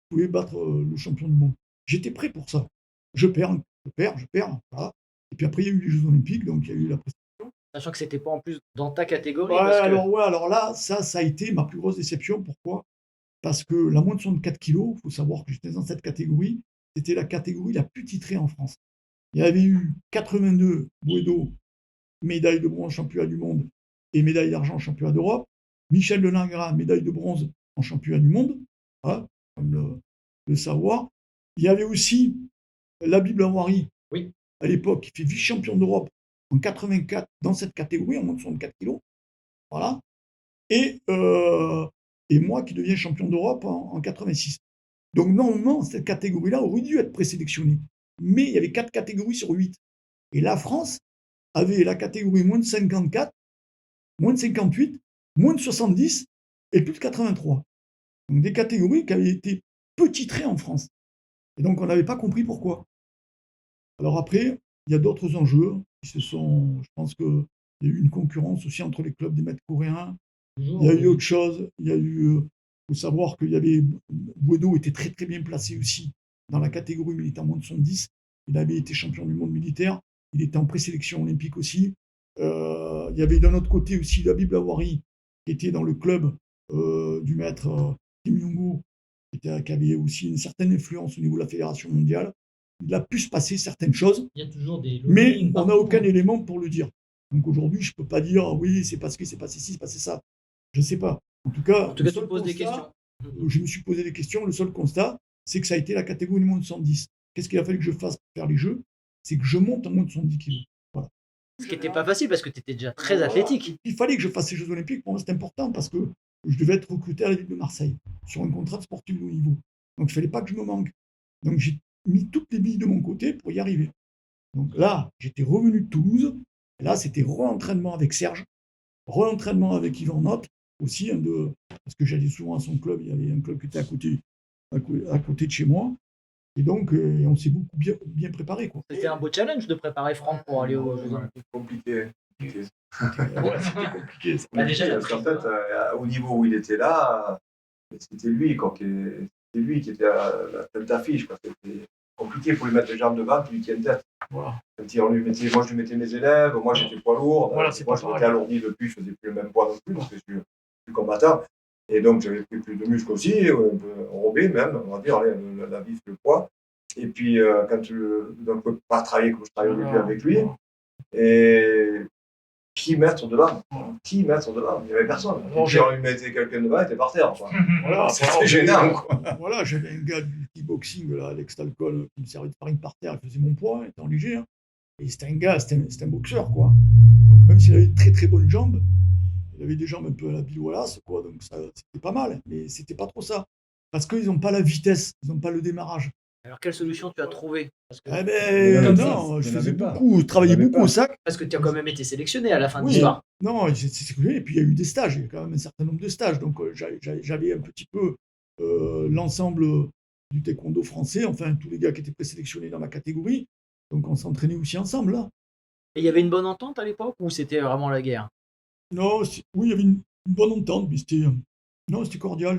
pouvais battre le champion du monde. J'étais prêt pour ça. Je perds, je perds, voilà. Et puis après, il y a eu les Jeux Olympiques, donc il y a eu la prestation. sachant que c'était pas en plus dans ta catégorie. Ouais, Parce que alors là, ça a été ma plus grosse déception. Pourquoi? Parce que la moins de 64 kilos, il faut savoir que j'étais dans cette catégorie, c'était la catégorie la plus titrée en France. Il y avait eu 82 Bouedo, médaille de bronze championnat du monde et médaille d'argent championnat d'Europe. Michel Delingras, médaille de bronze en championnat du monde, hein, comme le savoir. Il y avait aussi Labib Lawari, oui, à l'époque, qui fait vice-champion d'Europe en 84 dans cette catégorie, en moins de 64 kilos. Voilà. Et moi qui deviens champion d'Europe en 86. Donc normalement, cette catégorie-là aurait dû être présélectionnée. Mais il y avait 4 catégories sur 8. Et la France avait la catégorie moins de 54, moins de 58, moins de 70 et plus de 83. Donc des catégories qui avaient été peu titrées en France. Et donc on n'avait pas compris pourquoi. Alors après, il y a d'autres enjeux qui se sont. Je pense qu'il y a eu une concurrence aussi entre les clubs des maîtres coréens. Il y a eu autre chose. Il y a eu. Il faut savoir qu'il y avait. Bouedo était très très bien placé aussi dans la catégorie militaire moins de 70. Il avait été champion du monde militaire. Il était en présélection olympique aussi. Il y avait d'un autre côté aussi Labib Lawari, qui était dans le club du maître Kim Jong-un, qui avait aussi une certaine influence au niveau de la fédération mondiale. Il a pu se passer certaines choses, Il y a toujours des mais lobbying on n'a partout, aucun hein. élément pour le dire. Donc aujourd'hui, je ne peux pas dire oui, c'est parce que c'est passé ci, c'est passé ça. Je ne sais pas. En tout cas, tu poses des questions. je me suis posé des questions. Le seul constat, c'est que ça a été la catégorie moins de 110. Qu'est-ce qu'il a fallu que je fasse pour faire les jeux? C'est que je monte en moins de 70 kilos. Voilà. Ce qui n'était pas facile parce que tu étais déjà très athlétique. Il fallait que je fasse ces Jeux Olympiques. Pour moi, c'était important parce que je devais être recruté à la ville de Marseille sur un contrat de sportif de haut niveau. Donc, il ne fallait pas que je me manque. Donc, j'ai mis toutes les billes de mon côté pour y arriver. Donc là, j'étais revenu de Toulouse. Et là, c'était re-entraînement avec Serge, re-entraînement avec Yvan Notte, aussi, parce que j'allais souvent à son club. Il y avait un club qui était à côté de chez moi. Et donc, on s'est beaucoup bien préparé, quoi. C'était un beau challenge de préparer Franck pour aller aux Jeux Olympiques. Compliqué. Ouais, c'était compliqué. Ça. Bah, déjà, il a Parce qu'en pris- fait, au niveau où il était là, c'était lui, qui était à la tête d'affiche. C'était compliqué pour lui mettre les jambes devant, puis lui tient tête. Voilà. Moi, je lui mettais mes élèves, moi j'étais poids lourd. Voilà, c'est moi, pas je m'étais pareil. alourdi depuis, je faisais plus le même poids non plus, parce que je suis combattant. Et donc, j'avais pris plus de muscles aussi, un peu enrobé même, on va dire, allez, la vie, le poids. Et puis, donc, je ne peux pas travailler comme je travaillais au début avec lui. Et qui mettre devant? Qui mettre devant? Il n'y avait personne. Alors, Si on lui mettait quelqu'un devant, il était par terre. Quoi. Voilà, C'était gênant. Quoi. Voilà, j'avais un gars du kickboxing, là, Alex Talcol, qui me servait de sparring par terre, il faisait mon poids, étant léger. Hein. Et c'était un gars, c'était un boxeur, quoi. Donc même s'il avait de très très bonnes jambes, il avait des jambes un peu à la Bill Wallace, quoi, donc ça, c'était pas mal, mais c'était pas trop ça. Parce qu'ils n'ont pas la vitesse, ils n'ont pas le démarrage. Alors, quelle solution tu as trouvée? Parce que, Eh ben, Comme non, ça, je il y en faisais avait pas. beaucoup, je travaillais Il y en avait beaucoup au pas. sac. parce que tu as quand même été sélectionné à la fin de Oui, l'histoire. non, c'est ce que j'ai, et puis il y a eu des stages, il y a quand même un certain nombre de stages, donc j'avais un petit peu l'ensemble du taekwondo français, enfin tous les gars qui étaient présélectionnés dans ma catégorie, donc on s'entraînait aussi ensemble là. Et il y avait une bonne entente à l'époque ou c'était vraiment la guerre? Non, oui, il y avait une bonne entente, mais c'était non, c'était cordial,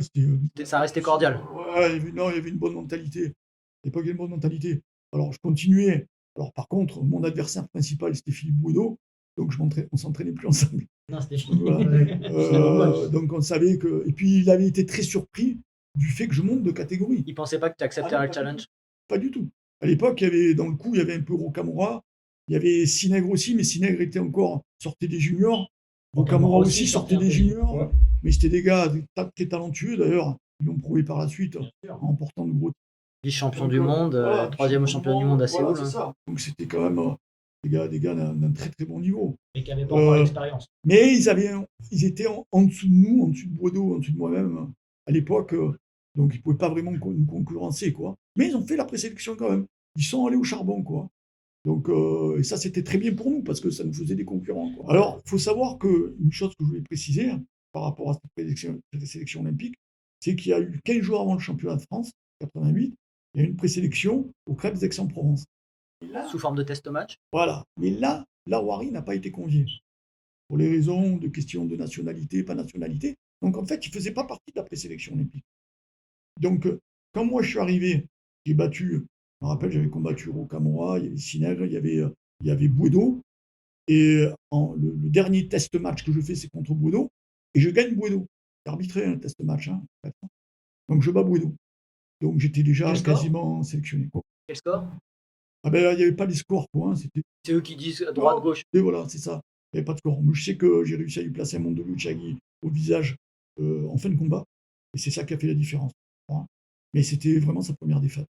Ça restait cordial. ouais, non, il y avait une bonne mentalité. À l'époque, il y avait une bonne mentalité. Alors je continuais. Alors par contre, mon adversaire principal c'était Philippe Bouedo, donc on s'entraînait plus ensemble. Non, c'était fini. Voilà. C'est normal. Donc on savait que. Et puis il avait été très surpris du fait que je monte de catégorie. Il pensait pas que tu accepterais le challenge. Pas du tout. À l'époque, dans le coup, il y avait un peu Rocamora, il y avait Sinègre aussi, mais Sinègre était encore sortait des juniors. Rocamora aussi sortait des juniors, Ouais. mais c'était des gars très talentueux d'ailleurs. Ils l'ont prouvé par la suite en remportant de gros. Vice-champion du monde, Voilà, troisième champion du monde à voilà, Séoul. c'est Hein. ça. Donc c'était quand même des gars d'un très très bon niveau. Et qui n'avait pas encore Euh, l'expérience. Mais ils étaient en dessous de nous, en dessous de Boideau, en dessous de moi-même à l'époque. Donc ils ne pouvaient pas vraiment nous concurrencer, quoi. Mais ils ont fait la présélection quand même. Ils sont allés au charbon, quoi. Donc, et ça, c'était très bien pour nous parce que ça nous faisait des concurrents, quoi. Alors, il faut savoir qu'une chose que je voulais préciser, par rapport à cette sélection olympique, c'est qu'il y a eu 15 jours avant le championnat de France, 88, il y a eu une présélection au Crêpes d'Aix-en-Provence. Sous forme de test match. Voilà. Mais là, Laouari n'a pas été convié. Pour les raisons de questions de nationalité, pas nationalité. Donc en fait, il ne faisait pas partie de la présélection olympique. Donc, quand moi je suis arrivé, j'ai battu, je me rappelle, j'avais combattu Rocamora, il y avait Sinègre, il y avait Bouedo. Et le dernier test match que je fais, c'est contre Bouedo. Et je gagne Bouedo. C'est arbitré, un test match. Hein. Donc je bats Bouedo. Donc j'étais déjà quasiment sélectionné. Quoi. Quel score? Ah ben, il n'y avait pas les scores, quoi. Hein. C'est eux qui disent droite-gauche. Et voilà, c'est ça. Il n'y avait pas de score. Mais je sais que j'ai réussi à lui placer un Mondo Luciagui au visage en fin de combat. Et c'est ça qui a fait la différence. Hein. Mais c'était vraiment sa première défaite.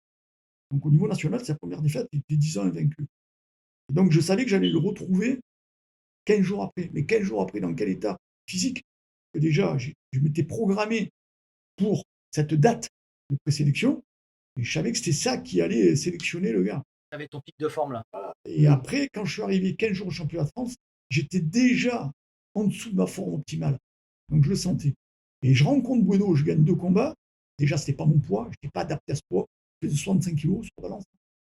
Donc au niveau national, c'est sa première défaite. Il était 10 ans invaincu. Et donc je savais que j'allais le retrouver 15 jours après. Mais 15 jours après, dans quel état physique? Que déjà, je m'étais programmé pour cette date de présélection. Et je savais que c'était ça qui allait sélectionner le gars. Tu avais ton pic de forme là. Et après, quand je suis arrivé 15 jours au championnat de France, j'étais déjà en dessous de ma forme optimale. Donc je le sentais. Et je rencontre Bueno, je gagne 2 combats. Déjà, ce n'était pas mon poids, je n'étais pas adapté à ce poids. Je faisais 65 kilos sur balance.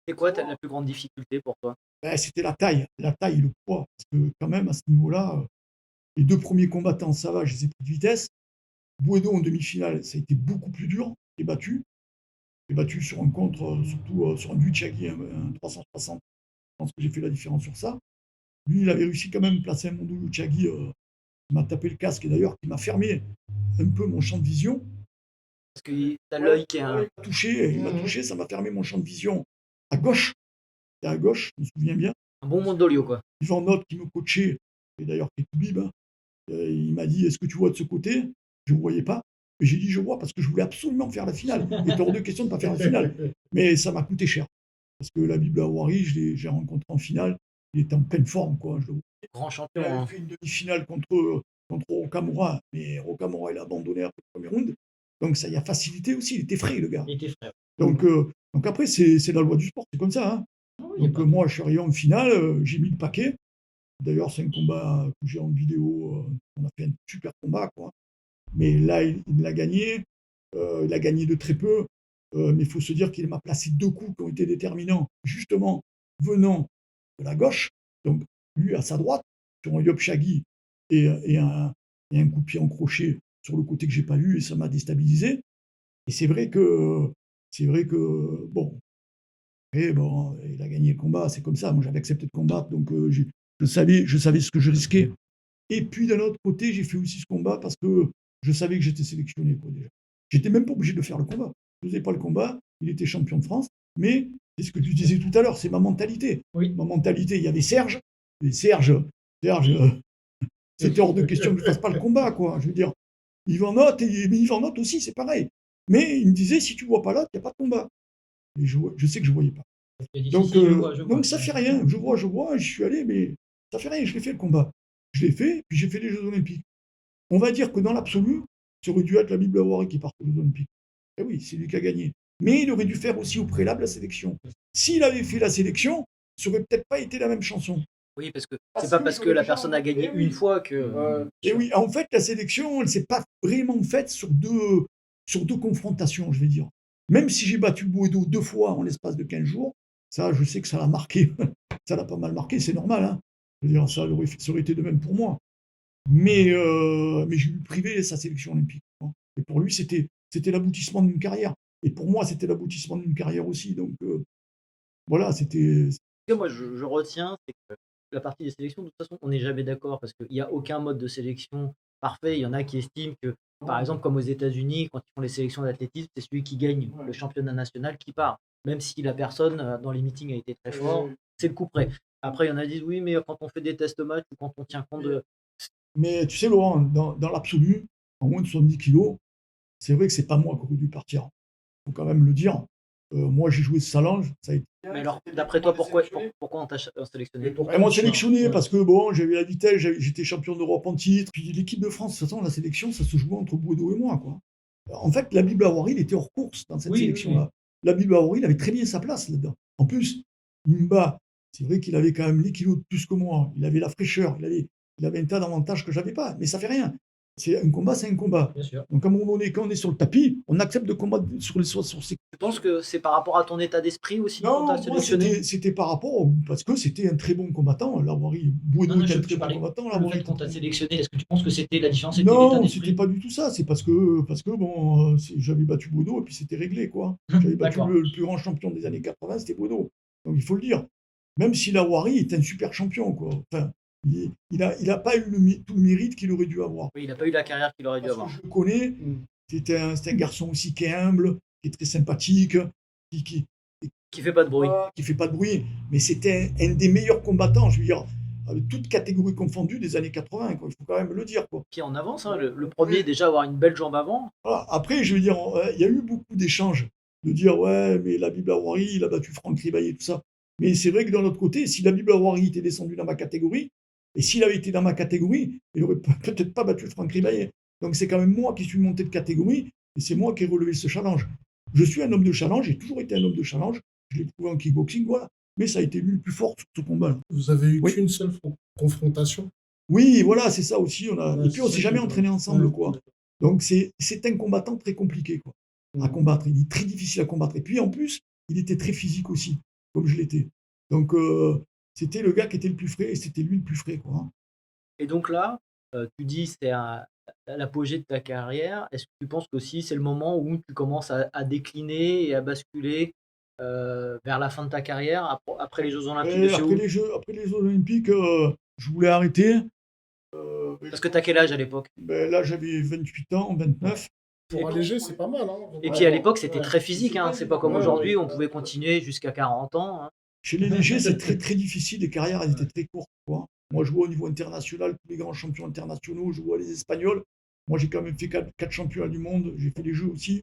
C'est quoi la plus grande difficulté pour toi? C'était la taille et le poids. Parce que quand même, à ce niveau-là, les 2 premiers combattants, ça va, je les ai pris de vitesse. Bueno en demi-finale, ça a été beaucoup plus dur. J'ai battu. J'ai battu sur un contre, surtout sur un Luciagui, un 360. Je pense que j'ai fait la différence sur ça. Lui, il avait réussi quand même à placer un Mondo Luciagui qui m'a tapé le casque et d'ailleurs qui m'a fermé un peu mon champ de vision. Parce que tu as l'œil qui est un. Il m'a touché, ça m'a fermé mon champ de vision à gauche. Et à gauche, je me souviens bien. Un bon Mondolio, quoi. Yvan Note qui me coachait, et d'ailleurs qui est tout bib, hein, il m'a dit: est-ce que tu vois de ce côté? Je ne voyais pas. Et j'ai dit: je vois parce que je voulais absolument faire la finale. Il était hors de question de ne pas faire la finale. Mais ça m'a coûté cher. Parce que la Bible Awari, j'ai rencontré en finale. Il était en pleine forme, quoi. Grand champion. Il Hein. a fait une demi-finale contre Rocamora, mais Rocamora, il a abandonné après le premier round. Donc ça y a facilité aussi. Il était frais, le gars. Il était frais. Donc après, c'est la loi du sport, c'est comme ça. Hein. Donc moi, je suis arrivé en finale, j'ai mis le paquet. D'ailleurs, c'est un combat que j'ai en vidéo. On a fait un super combat, quoi. Mais là, il l'a gagné. Il a gagné de très peu. Mais il faut se dire qu'il m'a placé 2 coups qui ont été déterminants, justement, venant de la gauche. Donc, lui à sa droite, sur un Yopchagi et un coup de pied en crochet sur le côté que j'ai pas vu, et ça m'a déstabilisé. Et c'est vrai que, bon, et bon, il a gagné le combat, c'est comme ça. Moi, j'avais accepté de combattre, donc je savais ce que je risquais. Et puis, d'un autre côté, j'ai fait aussi ce combat parce que je savais que j'étais sélectionné, quoi, déjà. J'étais même pas obligé de faire le combat. Je ne faisais pas le combat, il était champion de France, mais c'est ce que tu disais tout à l'heure, c'est ma mentalité. Oui. Ma mentalité, il y avait Serge, et Serge, c'était hors de question que je ne fasse pas le combat, quoi. Je veux dire, Yvan Note, mais Yvan Note aussi, c'est pareil. Mais il me disait, si tu ne vois pas là, il n'y a pas de combat. Et je sais que je ne voyais pas. Donc, donc ça fait rien. Je vois, je suis allé, mais ça fait rien. Je l'ai fait le combat. Je l'ai fait, puis j'ai fait les Jeux Olympiques. On va dire que dans l'absolu, ça aurait dû être la Bible Awari qui part aux Jeux Olympiques. Et oui, c'est lui qui a gagné. Mais il aurait dû faire aussi au préalable la sélection. S'il avait fait la sélection, ça aurait peut-être pas été la même chanson. Oui, parce que c'est pas parce que la personne a gagné une fois que. Et oui, en fait, la sélection, elle s'est pas vraiment faite sur deux confrontations, je vais dire. Même si j'ai battu Bouedo 2 fois en l'espace de 15 jours, ça, je sais que ça l'a marqué. Ça l'a pas mal marqué, c'est normal. Hein. Je veux dire, ça aurait été de même pour moi. Mais j'ai eu privé sa sélection olympique. Et pour lui, c'était l'aboutissement d'une carrière. Et pour moi, c'était l'aboutissement d'une carrière aussi. Donc voilà, c'était. Moi, je retiens, c'est que la partie des sélections, de toute façon, on n'est jamais d'accord parce qu'il n'y a aucun mode de sélection parfait. Il y en a qui estiment que, par exemple, comme aux États-Unis, quand ils font les sélections d'athlétisme, c'est celui qui gagne le championnat national qui part. Même si la personne, dans les meetings, a été très fort, c'est le coup près. Après, il y en a qui disent oui, mais quand on fait des tests match ou quand on tient compte de. Mais tu sais, Laurent, dans l'absolu, en moins de 70 kilos, c'est vrai que c'est pas moi qui aurais dû partir. Il faut quand même le dire. Moi, j'ai joué ce Salange. Ça a été... Mais alors, d'après toi, pourquoi on t'a sélectionné? Ils m'ont sélectionné parce que bon, j'avais la vitesse, j'étais champion d'Europe en titre. Puis l'équipe de France, de toute façon, la sélection, ça se jouait entre Bouedo et moi, quoi. En fait, la Bible Awari, il était hors course dans cette sélection-là. Oui. La Bible Awari, il avait très bien sa place là-dedans. En plus, Nimba, c'est vrai qu'il avait quand même les kilos de plus que moi. Il avait la fraîcheur, il avait un tas d'avantages que j'avais pas. Mais ça fait rien. C'est un combat, c'est un combat. Bien sûr. Donc à un moment donné, quand on est sur le tapis, on accepte de combattre sur ces... Tu penses que c'est par rapport à ton état d'esprit aussi quand Non, t'as moi sélectionné? c'était par rapport, parce que c'était un très bon combattant. Lawari, Bueno Non, était un je très bon parlais combattant. le Lawari fait était qu'on un t'a très bon sélectionné. Est-ce que tu penses que c'était la différence, c'était l'état Non, c'était d'esprit? pas du tout ça. C'est parce que bon, j'avais battu Bono et puis c'était réglé, quoi. J'avais battu D'accord. le plus grand champion des années 80, c'était Bono. Donc il faut le dire. Même si Lawari est un super champion, quoi. Enfin, il a pas eu tout le mérite qu'il aurait dû avoir. Oui, il n'a pas eu la carrière qu'il aurait dû Parce que avoir. je le connais, Mm. c'est un garçon aussi qui est humble, qui est très sympathique, qui Qui fait pas de bruit. qui fait pas de bruit, mais c'était un des meilleurs combattants, je veux dire, avec toutes catégories confondues des années 80, quoi. Il faut quand même le dire, quoi. Qui en avance, hein, le premier déjà à avoir une belle jambe avant. Voilà. Après, je veux dire, il y a eu beaucoup d'échanges de dire ouais, mais Labib Laouari, il a battu Franck Ribaillet, tout ça. Mais c'est vrai que d'un autre côté, si Labib Laouari était descendu dans ma catégorie, et s'il avait été dans ma catégorie, il n'aurait peut-être pas battu Franck Ribaillet. Donc c'est quand même moi qui suis monté de catégorie, et c'est moi qui ai relevé ce challenge. Je suis un homme de challenge, j'ai toujours été un homme de challenge, je l'ai prouvé en kickboxing, voilà. Mais ça a été lui le plus fort sur ce combat-là. Vous avez eu Oui. qu'une seule confrontation? Oui, voilà, c'est ça aussi. Ouais, Et puis on c'est s'est ça jamais que- entraîné ensemble, Ouais, quoi. Donc c'est un combattant très compliqué, quoi, à combattre. Il est très difficile à combattre. Et puis en plus, il était très physique aussi, comme je l'étais. Donc c'était le gars qui était le plus frais et c'était lui le plus frais, quoi. Et donc là, tu dis c'est l'apogée de ta carrière. Est-ce que tu penses qu'aussi c'est le moment où tu commences à décliner et à basculer vers la fin de ta carrière après les Jeux Olympiques de Et Séoul? après les Jeux Olympiques, je voulais arrêter. Parce que t'as quel âge à l'époque? Ben, là, j'avais 28 ans, 29. Pour un léger, c'est pas mal. Hein. Et puis à l'époque, c'était très physique, hein. C'est pas comme Ouais, aujourd'hui, ouais. on pouvait continuer jusqu'à 40 ans, hein. Chez les légers, c'est très très difficile. Les carrières, elles étaient très courtes, quoi. Moi, je vois au niveau international, tous les grands champions internationaux, je vois les Espagnols. Moi, j'ai quand même fait 4 championnats du monde. J'ai fait les Jeux aussi.